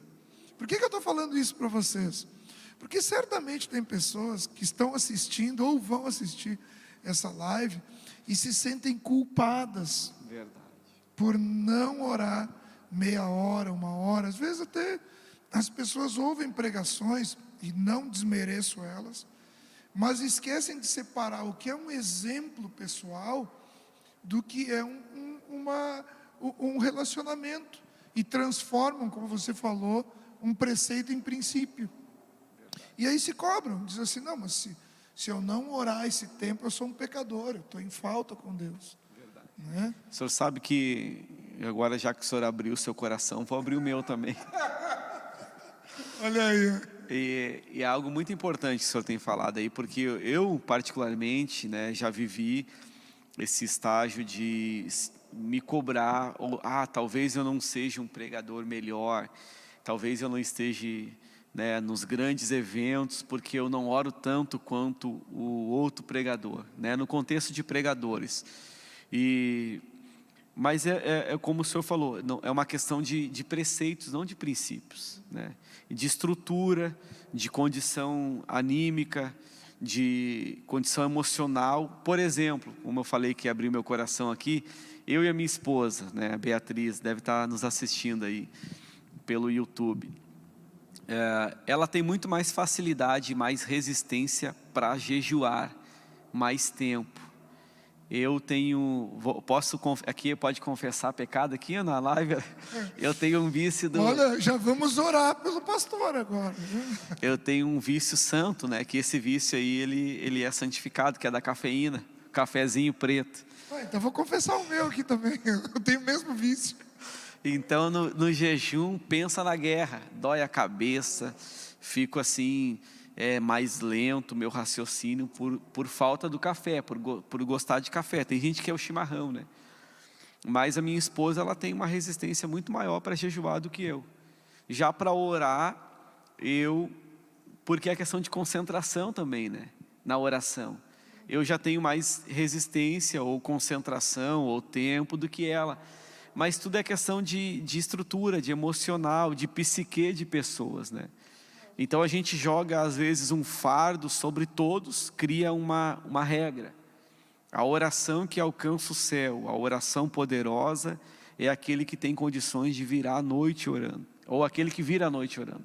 Por que eu estou falando isso para vocês? Porque certamente tem pessoas que estão assistindo ou vão assistir essa live e se sentem culpadas por não orar meia hora, 1 hora. Às vezes até as pessoas ouvem pregações, e não desmereço elas, mas esquecem de separar o que é um exemplo pessoal do que é um relacionamento, e transformam, como você falou, um preceito em princípio. E aí se cobram, dizem assim: não, mas se eu não orar esse tempo, eu sou um pecador, eu estou em falta com Deus. Né? O senhor sabe que agora, já que o senhor abriu o seu coração, vou abrir o meu também. Olha aí. E é algo muito importante que o senhor tem falado aí, porque eu particularmente, né, já vivi esse estágio de me cobrar, ou talvez eu não seja um pregador melhor, talvez eu não esteja, né, nos grandes eventos, porque eu não oro tanto quanto o outro pregador, né, no contexto de pregadores. Mas é como o senhor falou, não, é uma questão de preceitos, não de princípios, né? De estrutura, de condição anímica, de condição emocional. Por exemplo, como eu falei que abri meu coração aqui, eu e a minha esposa, né, a Beatriz, deve estar nos assistindo aí pelo YouTube. Ela tem muito mais facilidade, mais resistência para jejuar mais tempo. Eu tenho, aqui pode confessar pecado aqui na live? Eu tenho um vício Olha, já vamos orar pelo pastor agora. Eu tenho um vício santo, né? Que esse vício aí, ele é santificado, que é da cafeína, cafezinho preto. Então vou confessar o meu aqui também, eu tenho o mesmo vício. Então no jejum, pensa na guerra, dói a cabeça, fico assim... mais lento meu raciocínio por falta do café, por gostar de café. Tem gente que é o chimarrão, né? Mas a minha esposa, ela tem uma resistência muito maior para jejuar do que eu. Já para orar, porque é questão de concentração também, né? Na oração. Eu já tenho mais resistência, ou concentração, ou tempo do que ela. Mas tudo é questão de estrutura, de emocional, de psique de pessoas, né? Então a gente joga às vezes um fardo sobre todos, cria uma regra. A oração que alcança o céu, a oração poderosa, é aquele que tem condições de virar a noite orando, ou aquele que vira a noite orando.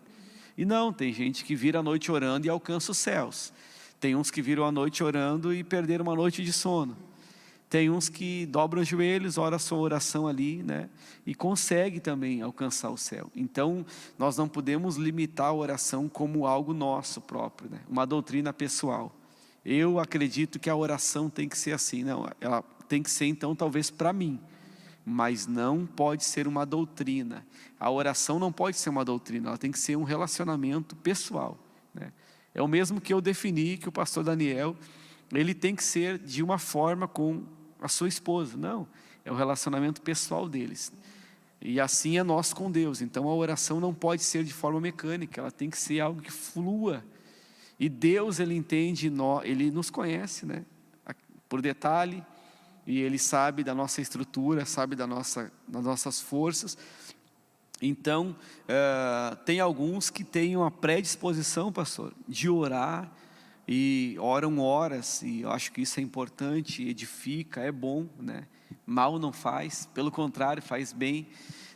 E não, tem gente que vira a noite orando e alcança os céus. Tem uns que viram a noite orando e perderam uma noite de sono. Tem uns que dobram os joelhos, ora a sua oração ali, né? E consegue também alcançar o céu. Então, nós não podemos limitar a oração como algo nosso próprio, né? Uma doutrina pessoal. Eu acredito que a oração tem que ser assim. Não, ela tem que ser então talvez para mim. Mas não pode ser uma doutrina. A oração não pode ser uma doutrina, ela tem que ser um relacionamento pessoal, né? É o mesmo que eu defini, que o pastor Daniel, ele tem que ser de uma forma com a sua esposa. Não, é o relacionamento pessoal deles. E assim é nós com Deus. Então a oração não pode ser de forma mecânica, ela tem que ser algo que flua. E Deus, Ele entende, Ele nos conhece, né? Por detalhe, e Ele sabe da nossa estrutura, sabe das nossas forças. Então, tem alguns que têm uma predisposição, pastor, de orar, e oram horas, e eu acho que isso é importante, edifica, é bom, né? Mal não faz, pelo contrário, faz bem,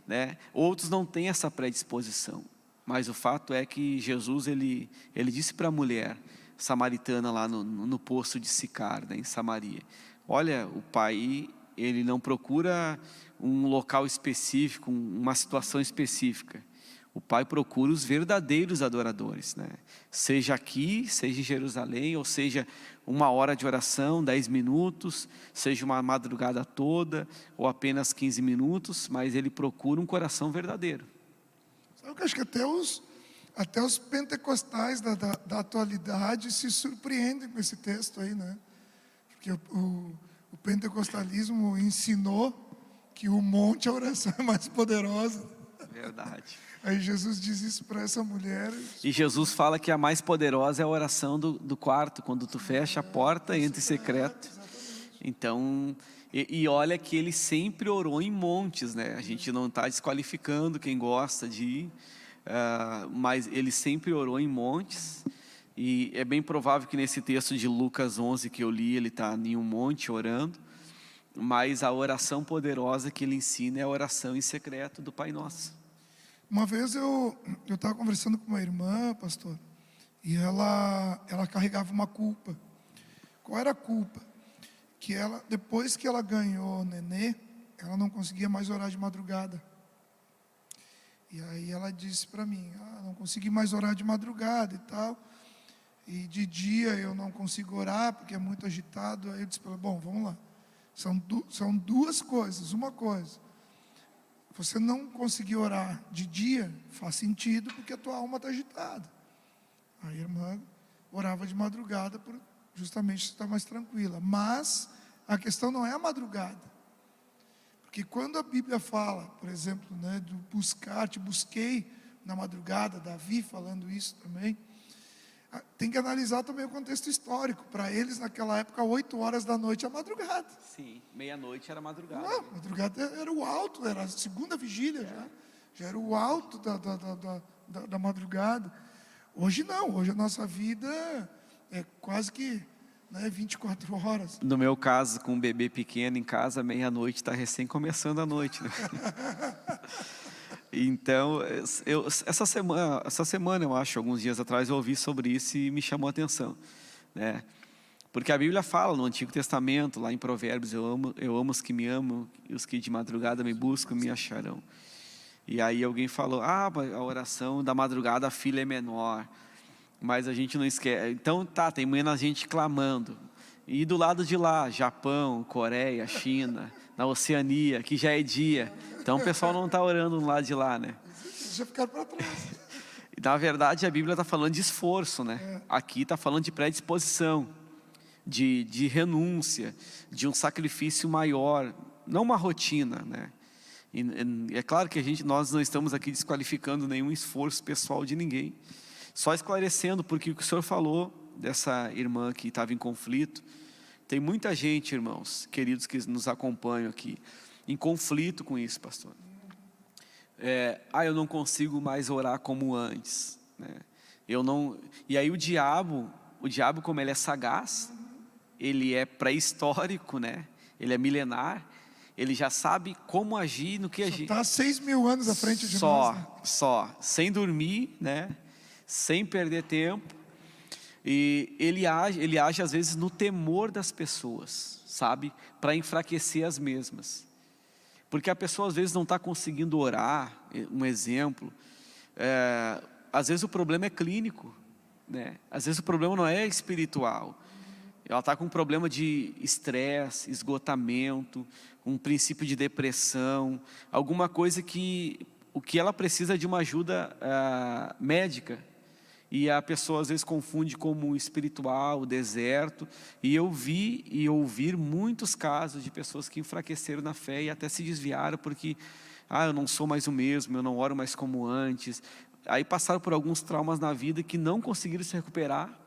né? Outros não têm essa predisposição, mas o fato é que Jesus, ele disse para a mulher samaritana lá no poço de Sicar, né, em Samaria: olha, o Pai, Ele não procura um local específico, uma situação específica. O Pai procura os verdadeiros adoradores, né? Seja aqui, seja em Jerusalém, ou seja 1 hora de oração, 10 minutos, seja uma madrugada toda, ou apenas 15 minutos, mas Ele procura um coração verdadeiro. Sabe que eu acho que até os pentecostais da atualidade se surpreendem com esse texto aí, né? Porque o pentecostalismo ensinou que o monte, a oração é mais poderosa. Verdade. Aí Jesus diz isso para essa mulher. E Jesus fala que a mais poderosa é a oração do quarto, quando tu fecha a porta, entra em secreto. Então, e olha que Ele sempre orou em montes, né? A gente não está desqualificando quem gosta de ir. mas ele sempre orou em montes. E é bem provável que nesse texto de Lucas 11 que eu li, ele está em um monte orando. Mas a oração poderosa que ele ensina é a oração em secreto do Pai Nosso. Uma vez eu estava conversando com uma irmã, pastor, e ela carregava uma culpa. Qual era a culpa? Que ela, depois que ela ganhou o nenê, ela não conseguia mais orar de madrugada. E aí ela disse para mim, não consegui mais orar de madrugada e tal. E de dia eu não consigo orar porque é muito agitado. Aí eu disse para ela, bom, vamos lá. São duas coisas. Uma coisa, você não conseguir orar de dia faz sentido porque a tua alma está agitada. Aí a irmã orava de madrugada justamente estar mais tranquila. Mas a questão não é a madrugada. Porque quando a Bíblia fala, por exemplo, né, do buscar, te busquei na madrugada, Davi falando isso também, tem que analisar também o contexto histórico. Para eles, naquela época, 8 horas da noite é madrugada. Sim, meia-noite era madrugada. Não, madrugada era o alto, era a segunda vigília já era o alto da madrugada. Hoje não, hoje a nossa vida é quase que 24 horas. No meu caso, com um bebê pequeno em casa, meia-noite está recém começando a noite, né? Então, essa semana, eu acho, alguns dias atrás, eu ouvi sobre isso e me chamou a atenção, né? Porque a Bíblia fala no Antigo Testamento, lá em Provérbios, eu amo os que me amam, e os que de madrugada me buscam me acharão. E aí alguém falou, a oração da madrugada, a fila é menor, mas a gente não esquece. Então tem menos gente clamando. E do lado de lá, Japão, Coreia, China, na Oceania, que já é dia. Então o pessoal não está orando do lado de lá, né? Já ficaram para trás. E na verdade a Bíblia está falando de esforço, né? Aqui está falando de predisposição, de renúncia, de um sacrifício maior, não uma rotina, né? E é claro que nós não estamos aqui desqualificando nenhum esforço pessoal de ninguém, só esclarecendo, porque o que o senhor falou dessa irmã que estava em conflito, tem muita gente, irmãos, queridos que nos acompanham aqui, em conflito com isso, pastor. Eu não consigo mais orar como antes, né? E aí o diabo, como ele é sagaz, ele é pré-histórico, né? Ele é milenar, ele já sabe como agir, no que agir. Está 6.000 anos à frente de nós. Né? Sem dormir, né? Sem perder tempo. E ele age às vezes no temor das pessoas, sabe? Para enfraquecer as mesmas. Porque a pessoa às vezes não está conseguindo orar, um exemplo. Às vezes o problema é clínico, né? Às vezes o problema não é espiritual. Ela está com um problema de estresse, esgotamento, um princípio de depressão, alguma coisa o que ela precisa de uma ajuda médica. E a pessoa às vezes confunde como espiritual, deserto. E eu vi e ouvir muitos casos de pessoas que enfraqueceram na fé e até se desviaram porque eu não sou mais o mesmo, eu não oro mais como antes. Aí passaram por alguns traumas na vida que não conseguiram se recuperar.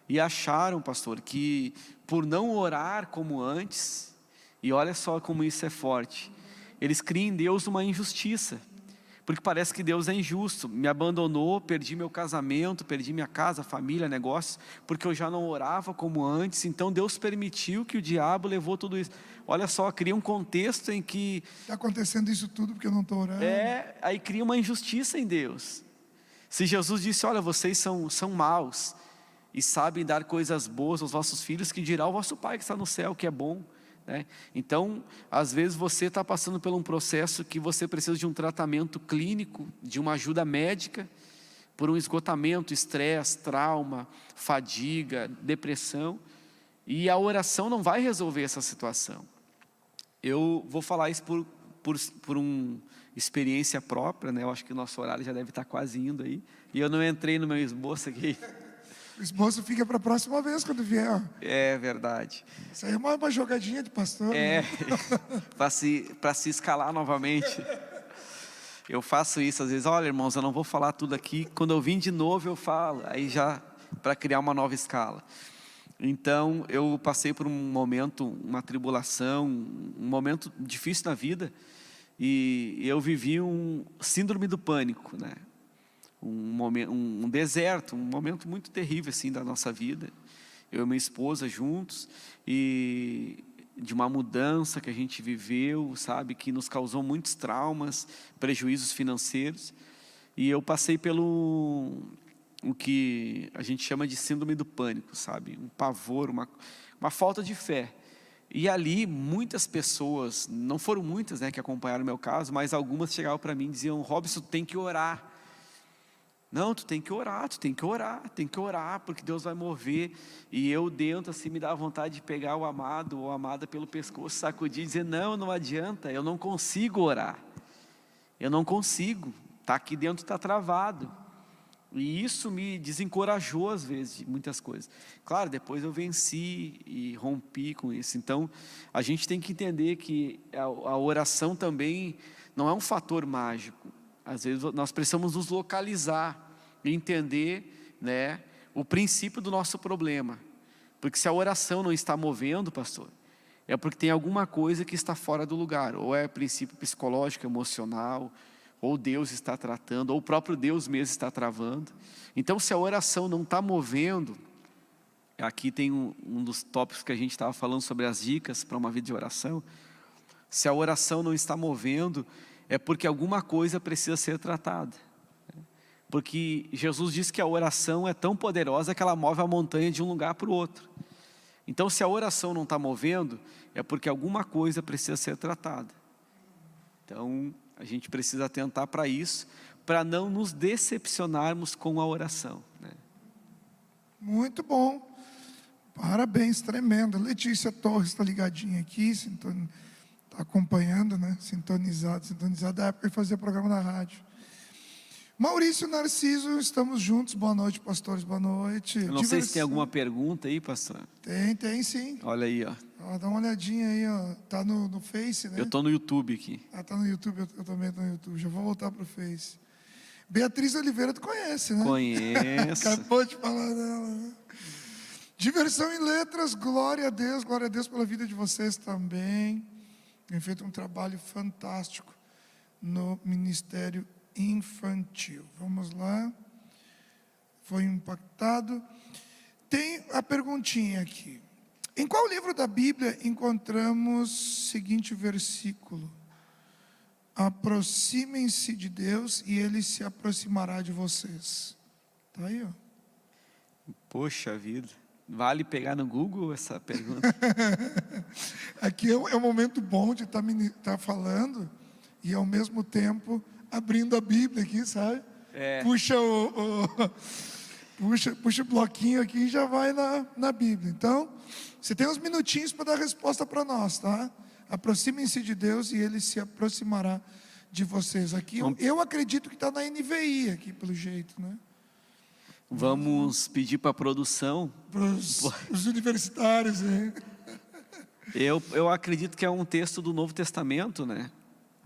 E acharam, pastor, que por não orar como antes, e olha só como isso é forte, eles criam em Deus uma injustiça, porque parece que Deus é injusto, me abandonou, perdi meu casamento, perdi minha casa, família, negócios, porque eu já não orava como antes, então Deus permitiu que o diabo levou tudo isso. Olha só, cria um contexto em que... Está acontecendo isso tudo porque eu não estou orando. Aí cria uma injustiça em Deus. Se Jesus disse, olha, vocês são maus, e sabem dar coisas boas aos vossos filhos, que dirá o vosso Pai que está no céu, que é bom, né? Então, às vezes você está passando por um processo que você precisa de um tratamento clínico, de uma ajuda médica, por um esgotamento, estresse, trauma, fadiga, depressão, e a oração não vai resolver essa situação. Eu vou falar isso por uma experiência própria, né? Eu acho que o nosso horário já deve estar quase indo aí, e eu não entrei no meu esboço aqui. O esboço fica para a próxima vez quando vier. É verdade. Isso aí é uma jogadinha de pastor. Né? Para se escalar novamente. Eu faço isso às vezes. Olha, irmãos, eu não vou falar tudo aqui. Quando eu vim de novo, eu falo. Aí já, para criar uma nova escala. Então, eu passei por um momento, uma tribulação, um momento difícil na vida. E eu vivi um síndrome do pânico, né? um deserto, um momento muito terrível assim da nossa vida. Eu e minha esposa juntos, e de uma mudança que a gente viveu, sabe, que nos causou muitos traumas, prejuízos financeiros. E eu passei pelo o que a gente chama de síndrome do pânico, sabe, um pavor, uma falta de fé. E ali muitas pessoas, não foram muitas, né, que acompanharam o meu caso, mas algumas chegavam para mim e diziam: Robson, tu tem que orar. Não, tu tem que orar, tem que orar, porque Deus vai mover. E eu dentro assim me dava vontade de pegar o amado ou a amada pelo pescoço, sacudir e dizer: não adianta, eu não consigo orar. Eu não consigo, está aqui dentro, está travado. E isso me desencorajou às vezes de muitas coisas. Claro, depois eu venci e rompi com isso. Então, a gente tem que entender que a oração também não é um fator mágico. Às vezes nós precisamos nos localizar e entender, né, o princípio do nosso problema. Porque se a oração não está movendo, pastor, é porque tem alguma coisa que está fora do lugar. Ou é princípio psicológico, emocional, ou Deus está tratando, ou o próprio Deus mesmo está travando. Então, se a oração não está movendo, aqui tem um dos tópicos que a gente estava falando sobre as dicas para uma vida de oração. Se a oração não está movendo, é porque alguma coisa precisa ser tratada. Porque Jesus disse que a oração é tão poderosa que ela move a montanha de um lugar para o outro. Então, se a oração não está movendo, é porque alguma coisa precisa ser tratada. Então, a gente precisa atentar para isso, para não nos decepcionarmos com a oração, né? Muito bom. Parabéns, tremendo. Letícia Torres está ligadinha aqui, está acompanhando, né? Sintonizado da época de fazer programa na rádio. Maurício Narciso, estamos juntos. Boa noite, pastores, boa noite. Eu não sei se tem alguma pergunta aí, pastor. Tem sim. Olha aí, ó. Dá uma olhadinha aí, ó. Tá no Face, né? Eu estou no YouTube aqui. Tá no YouTube, eu também estou no YouTube. Já vou voltar para o Face. Beatriz Oliveira, tu conhece, né? Conheço. Acabou de falar dela, né? Diversão em Letras, glória a Deus pela vida de vocês também. Tem feito um trabalho fantástico no Ministério Infantil. Vamos lá. Foi impactado. Tem a perguntinha aqui. Em qual livro da Bíblia encontramos o seguinte versículo? Aproximem-se de Deus e Ele se aproximará de vocês. Está aí, ó. Poxa vida. Vale pegar no Google essa pergunta? Aqui é um momento bom de estar falando e, ao mesmo tempo, abrindo a Bíblia aqui, sabe? Puxa puxa o bloquinho aqui e já vai na Bíblia. Então, você tem uns minutinhos para dar resposta para nós, tá? Aproximem-se de Deus e Ele se aproximará de vocês. Aqui, eu acredito que está na NVI aqui, pelo jeito, né? Vamos pedir para a produção. Para os universitários, hein? Eu acredito que é um texto do Novo Testamento, né?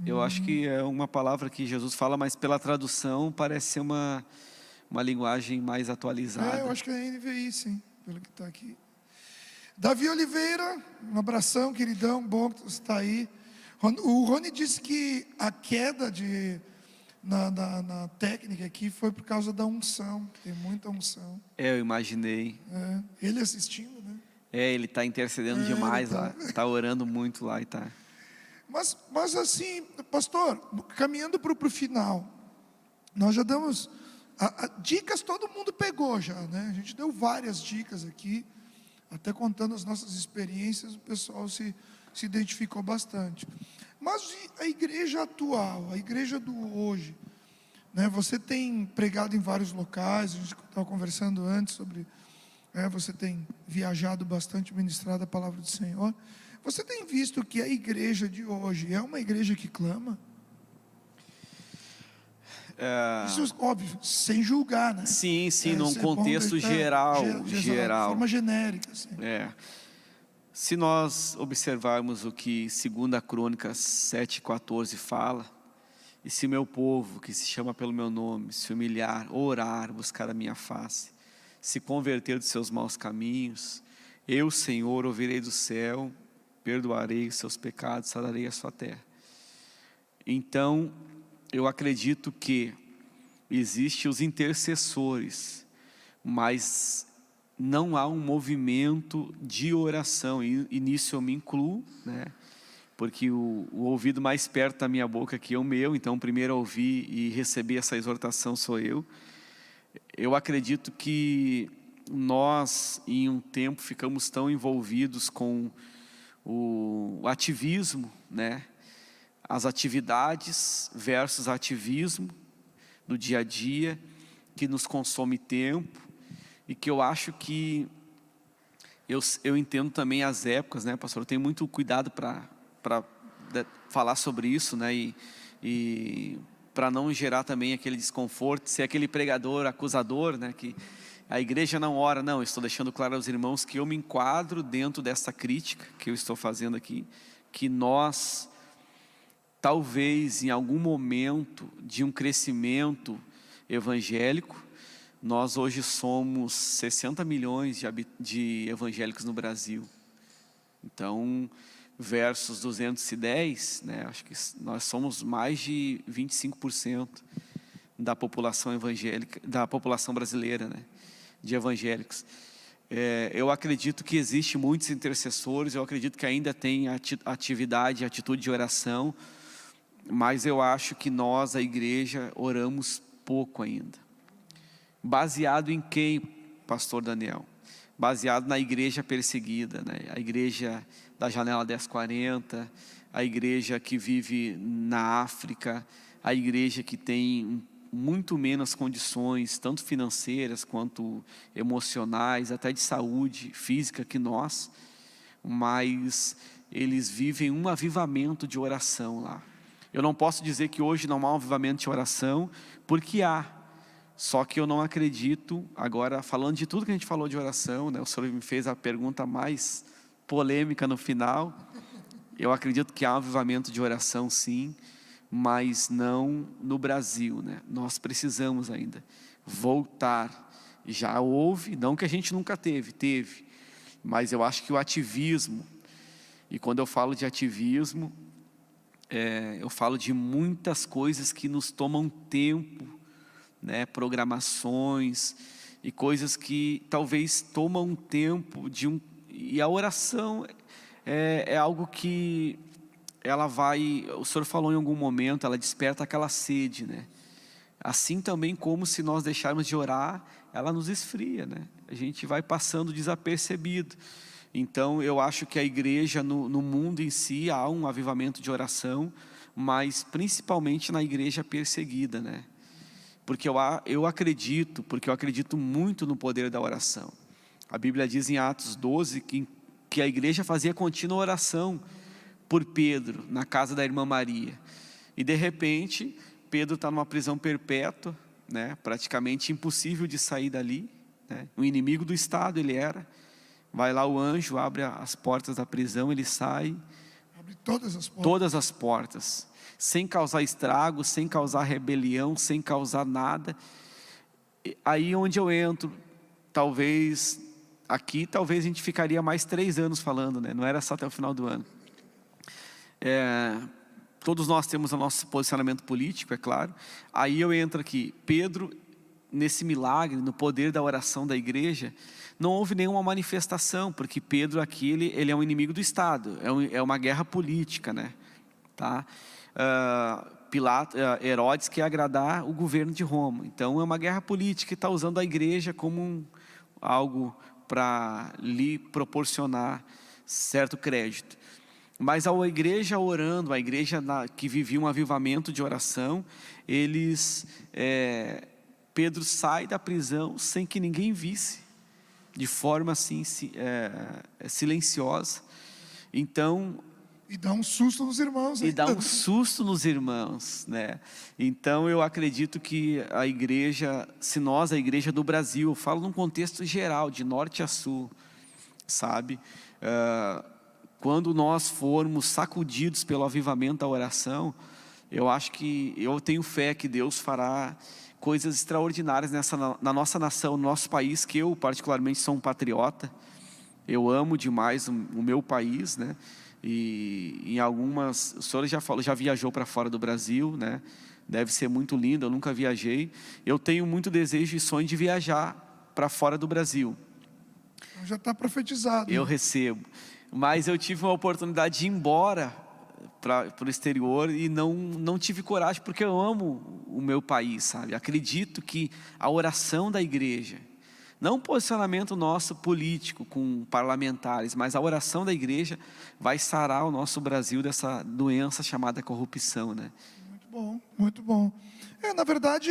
Eu acho que é uma palavra que Jesus fala, mas pela tradução parece ser uma linguagem mais atualizada. Eu acho que é NVI, sim, pelo que está aqui. Davi Oliveira, um abração, queridão, bom que você está aí. O Rony disse que a queda na técnica aqui foi por causa da unção, tem muita unção. Eu imaginei. Ele assistindo, né? Ele está intercedendo demais lá, está orando muito lá e tá. Mas assim, pastor, caminhando para o final, nós já damos dicas, todo mundo pegou já, né? A gente deu várias dicas aqui, até contando as nossas experiências, o pessoal se identificou bastante. Mas a igreja atual, a igreja do hoje, né? Você tem pregado em vários locais, a gente estava conversando antes sobre, você tem viajado bastante, ministrado a palavra do Senhor. Você tem visto que a igreja de hoje é uma igreja que clama? Isso, óbvio, sem julgar, né? Sim, num contexto geral. De forma genérica. Assim. Se nós observarmos o que 2 Crônicas 7,14 fala, e se meu povo, que se chama pelo meu nome, se humilhar, orar, buscar a minha face, se converter dos seus maus caminhos, eu, Senhor, ouvirei do céu, perdoarei os seus pecados, sararei a sua terra. Então, eu acredito que existem os intercessores, mas não há um movimento de oração, e nisso eu me incluo, né? Porque o ouvido mais perto da minha boca aqui é o meu, então o primeiro a ouvir e receber essa exortação sou eu. Eu acredito que nós, em um tempo, ficamos tão envolvidos com o ativismo, né? As atividades versus ativismo do dia a dia, que nos consome tempo, e que eu acho que, eu entendo também as épocas, né, pastor? Eu tenho muito cuidado para falar sobre isso, né? E para não gerar também aquele desconforto, ser aquele pregador acusador, né? Que a igreja não ora. Não, estou deixando claro aos irmãos que eu me enquadro dentro dessa crítica que eu estou fazendo aqui, que nós, talvez em algum momento de um crescimento evangélico, nós hoje somos 60 milhões de evangélicos no Brasil. Então, versus 210, né, acho que nós somos mais de 25% da população evangélica, da população brasileira, né, de evangélicos. Eu acredito que existe muitos intercessores, eu acredito que ainda tem atividade, atitude de oração, mas eu acho que nós, a igreja, oramos pouco ainda. Baseado em quem, pastor Daniel? Baseado na igreja perseguida, né? A igreja da Janela 1040, a igreja que vive na África, a igreja que tem muito menos condições, tanto financeiras quanto emocionais, até de saúde física que nós, mas eles vivem um avivamento de oração lá. Eu não posso dizer que hoje não há um avivamento de oração, porque há. Só que eu não acredito, agora falando de tudo que a gente falou de oração, né, o senhor me fez a pergunta mais polêmica no final. Eu acredito que há um avivamento de oração sim, mas não no Brasil, né? Nós precisamos ainda voltar. Já houve, não que a gente nunca teve, mas eu acho que o ativismo, e quando eu falo de ativismo, eu falo de muitas coisas que nos tomam tempo, né, programações e coisas que talvez tomam tempo e a oração é algo que ela vai, o senhor falou em algum momento, ela desperta aquela sede, né? Assim também como se nós deixarmos de orar, ela nos esfria, né? A gente vai passando desapercebido. Então eu acho que a igreja no mundo em si há um avivamento de oração, mas principalmente na igreja perseguida, né? Porque eu acredito muito no poder da oração. A Bíblia diz em Atos 12 que a igreja fazia contínua oração por Pedro, na casa da irmã Maria. E de repente, Pedro está numa prisão perpétua, né, praticamente impossível de sair dali, né, um inimigo do Estado ele era. Vai lá o anjo, abre as portas da prisão, ele sai. Abre todas as portas. Todas as portas. Sem causar estrago, sem causar rebelião, sem causar nada. Aí onde eu entro, talvez a gente ficaria mais 3 anos falando, né? Não era só até o final do ano. Todos nós temos o nosso posicionamento político, é claro. Aí eu entro aqui, Pedro, nesse milagre, no poder da oração da igreja, não houve nenhuma manifestação, porque Pedro aqui, ele é um inimigo do Estado, é uma guerra política, né? Tá? Herodes quer agradar o governo de Roma, então é uma guerra política e está usando a igreja como algo para lhe proporcionar certo crédito. Mas a igreja orando, a igreja que vivia um avivamento de oração, Pedro sai da prisão sem que ninguém visse, de forma assim silenciosa. Então, e dá um susto nos irmãos. E dá um susto nos irmãos, né? Então eu acredito que a igreja, se nós, a igreja do Brasil, eu falo num contexto geral, de norte a sul, sabe? Quando nós formos sacudidos pelo avivamento da oração, eu tenho fé que Deus fará coisas extraordinárias na nossa nação, no nosso país, que eu particularmente sou um patriota. Eu amo demais o meu país, né? E em algumas, o senhor já falou, já viajou para fora do Brasil, né? Deve ser muito lindo, eu nunca viajei. Eu tenho muito desejo e sonho de viajar para fora do Brasil. Então já está profetizado. Eu recebo. Mas eu tive uma oportunidade de ir embora para o exterior e não tive coragem, porque eu amo o meu país, sabe? Acredito que a oração da igreja, não um posicionamento nosso político com parlamentares, mas a oração da igreja vai sarar o nosso Brasil dessa doença chamada corrupção, né? Muito bom, muito bom. Na verdade,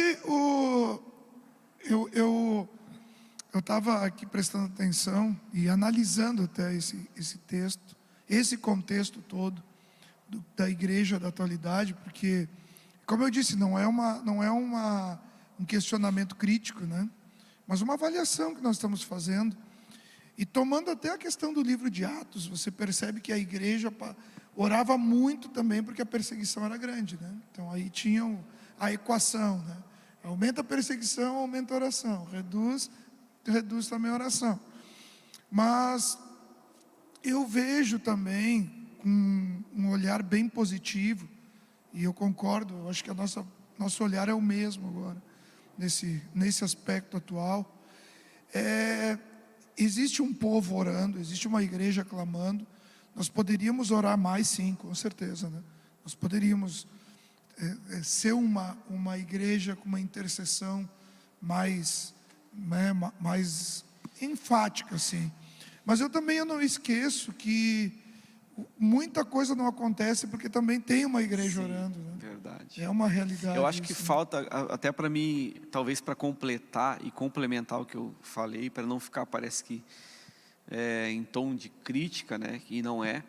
eu estava aqui prestando atenção e analisando até esse texto, esse contexto todo da igreja da atualidade, porque, como eu disse, não é um questionamento crítico, né? Mas uma avaliação que nós estamos fazendo. E tomando até a questão do livro de Atos, você percebe que a igreja orava muito também, porque a perseguição era grande, né? Então aí tinham a equação, né? Aumenta a perseguição, aumenta a oração. Reduz também a oração. Mas eu vejo também com um olhar bem positivo, e eu concordo, eu acho que nosso olhar é o mesmo agora, nesse aspecto atual. Existe um povo orando, existe uma igreja clamando. Nós poderíamos orar mais, sim, com certeza, né? Nós poderíamos ser uma igreja com uma intercessão mais enfática, assim. Mas eu não esqueço que muita coisa não acontece porque também tem uma igreja orando, né? Verdade. É uma realidade. Eu acho que isso, falta, até para mim, talvez para completar e complementar o que eu falei, para não ficar, parece que em tom de crítica, né? E não é.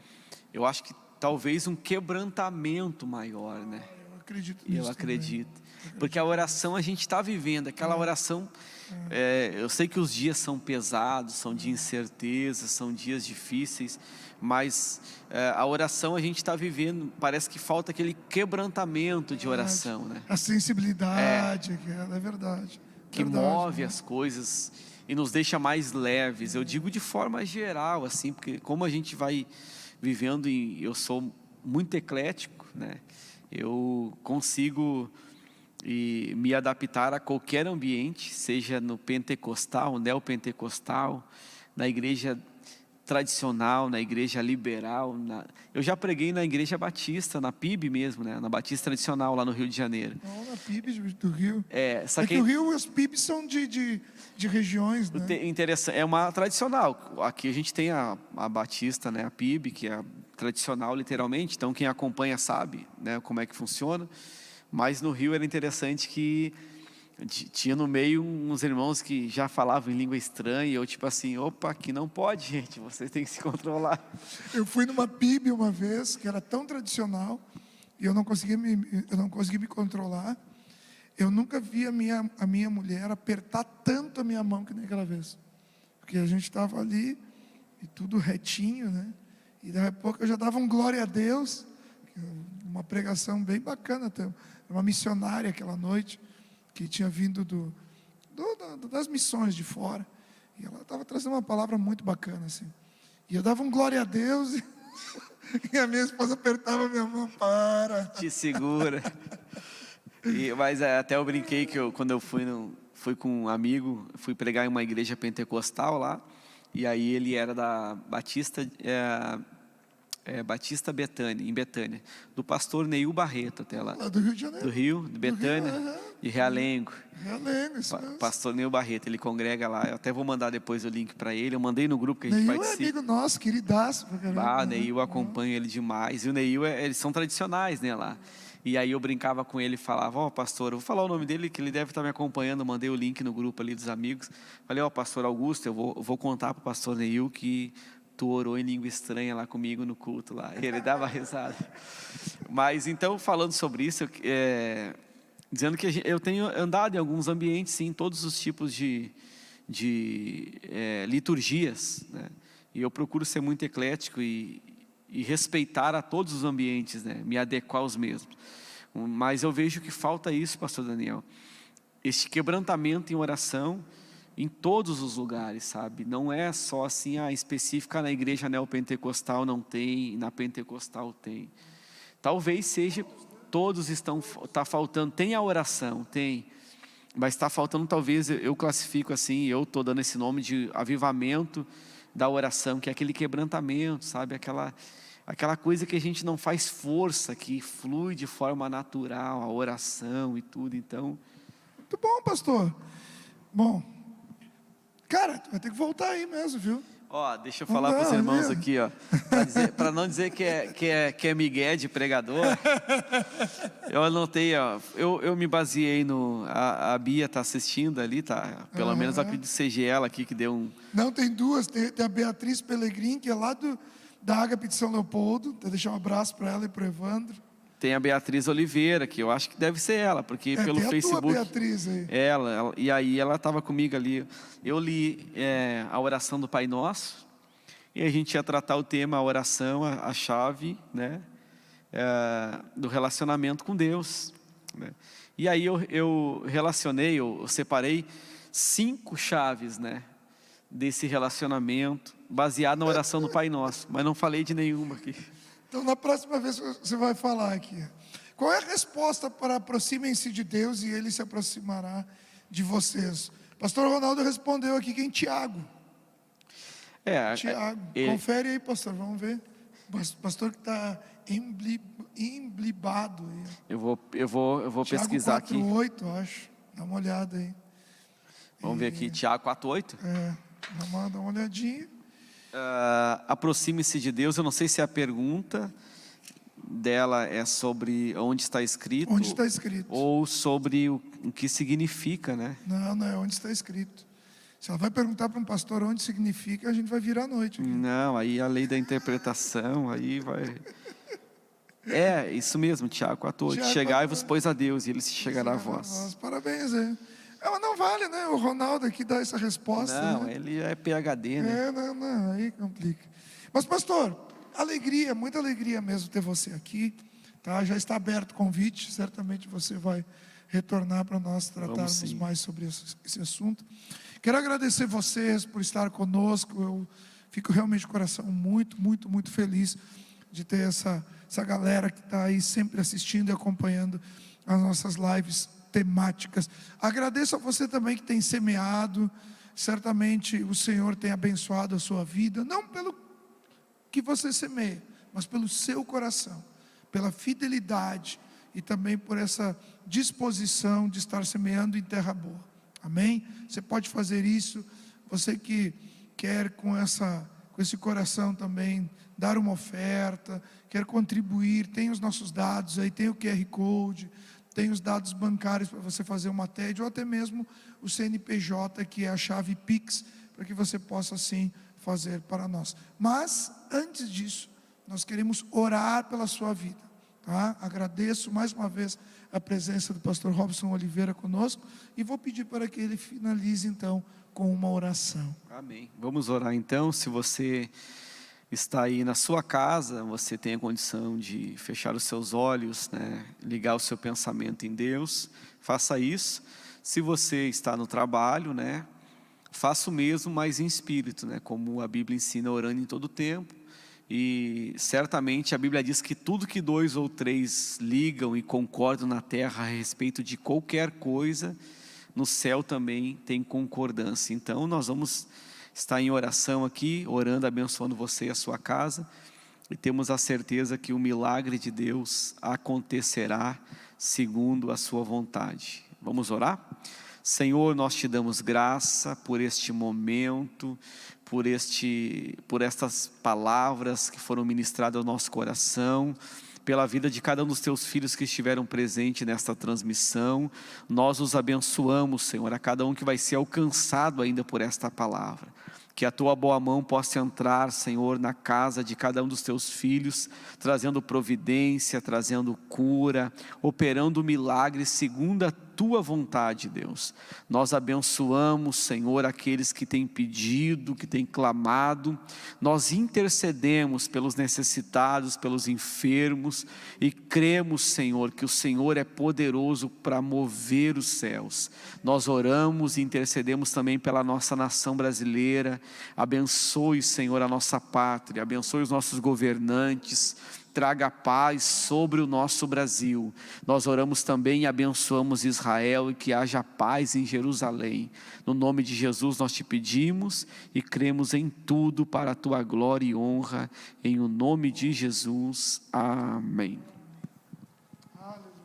Eu acho que talvez um quebrantamento maior, né? Eu acredito nisso. Eu acredito. Porque a oração a gente está vivendo, aquela oração. Eu sei que os dias são pesados, são de incerteza, são dias difíceis, mas a oração a gente está vivendo, parece que falta aquele quebrantamento de oração, né? A sensibilidade, é verdade. Que verdade, move né? as coisas e nos deixa mais leves. Eu digo de forma geral, assim, porque como a gente vai vivendo, eu sou muito eclético, né? Eu consigo me adaptar a qualquer ambiente, seja no pentecostal, neopentecostal, na igreja tradicional, na igreja liberal. Eu já preguei na igreja batista, na PIB mesmo, né? Na Batista tradicional, lá no Rio de Janeiro. Não, na PIB do Rio. Só que o Rio, os PIBs são de regiões, né? Interessante, é uma tradicional. Aqui a gente tem a Batista, né? A PIB, que é a tradicional literalmente, então quem acompanha sabe, né, como é que funciona. Mas no Rio era interessante que tinha no meio uns irmãos que já falavam em língua estranha, e eu tipo assim, opa, aqui não pode, gente, vocês têm que se controlar. Eu fui numa PIB uma vez, que era tão tradicional, e eu não consegui me controlar. Eu nunca vi a minha mulher apertar tanto a minha mão que naquela vez. Porque a gente estava ali, e tudo retinho, né? E daí a pouco eu já dava um glória a Deus, uma pregação bem bacana até. Uma missionária aquela noite, que tinha vindo das missões de fora. E ela estava trazendo uma palavra muito bacana, assim. E eu dava um glória a Deus, e a minha esposa apertava a minha mão, para. Te segura. Mas até eu brinquei que quando eu fui com um amigo, fui pregar em uma igreja pentecostal lá, e aí ele era da Batista Betânia, em Betânia, do pastor Neil Barreto, até lá. Do Rio de Janeiro. Do Rio, de Betânia, de Realengo. Realengo, isso mesmo. Pastor Neil Barreto, ele congrega lá. Eu até vou mandar depois o link para ele. Eu mandei no grupo que a gente Neil participa. é amigo nosso, queridaço. O Neil acompanha ele demais. E o Neil, eles são tradicionais, né, lá. E aí eu brincava com ele e falava, pastor, eu vou falar o nome dele, que ele deve estar me acompanhando. Mandei o link no grupo ali dos amigos. Falei, pastor Augusto, eu vou contar para o pastor Neil que tu orou em língua estranha lá comigo no culto lá. E ele dava risada. Mas então, falando sobre isso, dizendo que eu tenho andado em alguns ambientes, sim, todos os tipos de liturgias, né? E eu procuro ser muito eclético e respeitar a todos os ambientes, né? Me adequar aos mesmos. Mas eu vejo que falta isso, pastor Daniel. Este quebrantamento em oração em todos os lugares, sabe? Não é só assim, específica na igreja neopentecostal não tem, na pentecostal tem. Talvez seja, todos está faltando, tem a oração, tem, mas está faltando talvez, eu classifico assim, eu estou dando esse nome de avivamento da oração, que é aquele quebrantamento, sabe? Aquela coisa que a gente não faz força, que flui de forma natural, a oração e tudo, então... Muito bom, pastor. Bom, cara, tu vai ter que voltar aí mesmo, viu? Ó, deixa eu falar para os irmãos aqui, ó, para não dizer que é migué de pregador. Eu anotei, ó, eu me baseei no... A Bia está assistindo ali, tá? Pelo menos eu acredito que seja ela aqui que deu um... Não, tem duas, tem a Beatriz Pelegrin, que é lá da Ágape de São Leopoldo. Vou deixar um abraço para ela e para o Evandro. Tem a Beatriz Oliveira, que eu acho que deve ser ela, porque pelo tem a Facebook... tua Beatriz aí. Ela, e aí ela estava comigo ali. Eu li a oração do Pai Nosso, e a gente ia tratar o tema, a oração, a chave, né, do relacionamento com Deus, né? E aí eu relacionei, eu separei 5 chaves, né, desse relacionamento, baseado na oração do Pai Nosso, mas não falei de nenhuma aqui. Então, na próxima vez você vai falar aqui. Qual é a resposta para aproximem-se de Deus e Ele se aproximará de vocês? Pastor Ronaldo respondeu aqui que em Tiago. Tiago, confere aí, pastor, vamos ver. Pastor que está emblibado aí. Eu vou pesquisar aqui. Tiago 4:8, acho. Dá uma olhada aí. Vamos ver aqui, Tiago 4:8. Dá uma olhadinha. Aproxime-se de Deus. Eu não sei se a pergunta dela é sobre onde está escrito. Onde está escrito. Ou sobre o que significa, né? Não é onde está escrito. Se ela vai perguntar para um pastor onde significa, a gente vai virar a noite aqui. Não, aí a lei da interpretação, aí vai... É, isso mesmo, Tiago 4:8. Chegai-vos, pois, a Deus, e Ele se chegará a vós. Parabéns, hein? Mas não vale, né? O Ronaldo aqui dá essa resposta. Não, né? ele é PhD, né? Não, aí complica. Mas, pastor, alegria, muita alegria mesmo ter você aqui, tá? Já está aberto o convite, certamente você vai retornar para nós tratarmos mais sobre esse assunto. Quero agradecer vocês por estar conosco. Eu fico realmente de coração muito, muito, muito feliz de ter essa galera que está aí sempre assistindo e acompanhando as nossas lives temáticas. Agradeço a você também que tem semeado. Certamente o Senhor tem abençoado a sua vida, não pelo que você semeia, mas pelo seu coração, pela fidelidade e também por essa disposição de estar semeando em terra boa. Amém? Você pode fazer isso. Você que quer com esse coração também dar uma oferta, quer contribuir, tem os nossos dados aí, tem o QR Code, tem os dados bancários para você fazer uma TED, ou até mesmo o CNPJ, que é a chave Pix, para que você possa assim fazer para nós. Mas, antes disso, nós queremos orar pela sua vida, tá? Agradeço mais uma vez a presença do pastor Robson Oliveira conosco, e vou pedir para que ele finalize então com uma oração. Amém. Vamos orar então. Se você está aí na sua casa, você tem a condição de fechar os seus olhos, né? Ligar o seu pensamento em Deus, faça isso. Se você está no trabalho, né? Faça o mesmo, mas em espírito, né? Como a Bíblia ensina, orando em todo tempo. E certamente a Bíblia diz que tudo que 2 ou 3 ligam e concordam na terra a respeito de qualquer coisa, no céu também tem concordância. Então nós vamos estar em oração aqui, orando, abençoando você e a sua casa, e temos a certeza que o milagre de Deus acontecerá segundo a sua vontade. Vamos orar? Senhor, nós te damos graça por este momento, por estas palavras que foram ministradas ao nosso coração, pela vida de cada um dos teus filhos que estiveram presentes nesta transmissão. Nós os abençoamos, Senhor, a cada um que vai ser alcançado ainda por esta palavra. Que a tua boa mão possa entrar, Senhor, na casa de cada um dos teus filhos, trazendo providência, trazendo cura, operando milagres segundo a tua vontade, Deus. Nós abençoamos, Senhor, aqueles que têm pedido, que têm clamado. Nós intercedemos pelos necessitados, pelos enfermos, e cremos, Senhor, que o Senhor é poderoso para mover os céus. Nós oramos e intercedemos também pela nossa nação brasileira. Abençoe, Senhor, a nossa pátria, abençoe os nossos governantes, traga paz sobre o nosso Brasil. Nós oramos também e abençoamos Israel, e que haja paz em Jerusalém. No nome de Jesus nós te pedimos e cremos em tudo para a tua glória e honra, em o nome de Jesus, amém. Aleluia.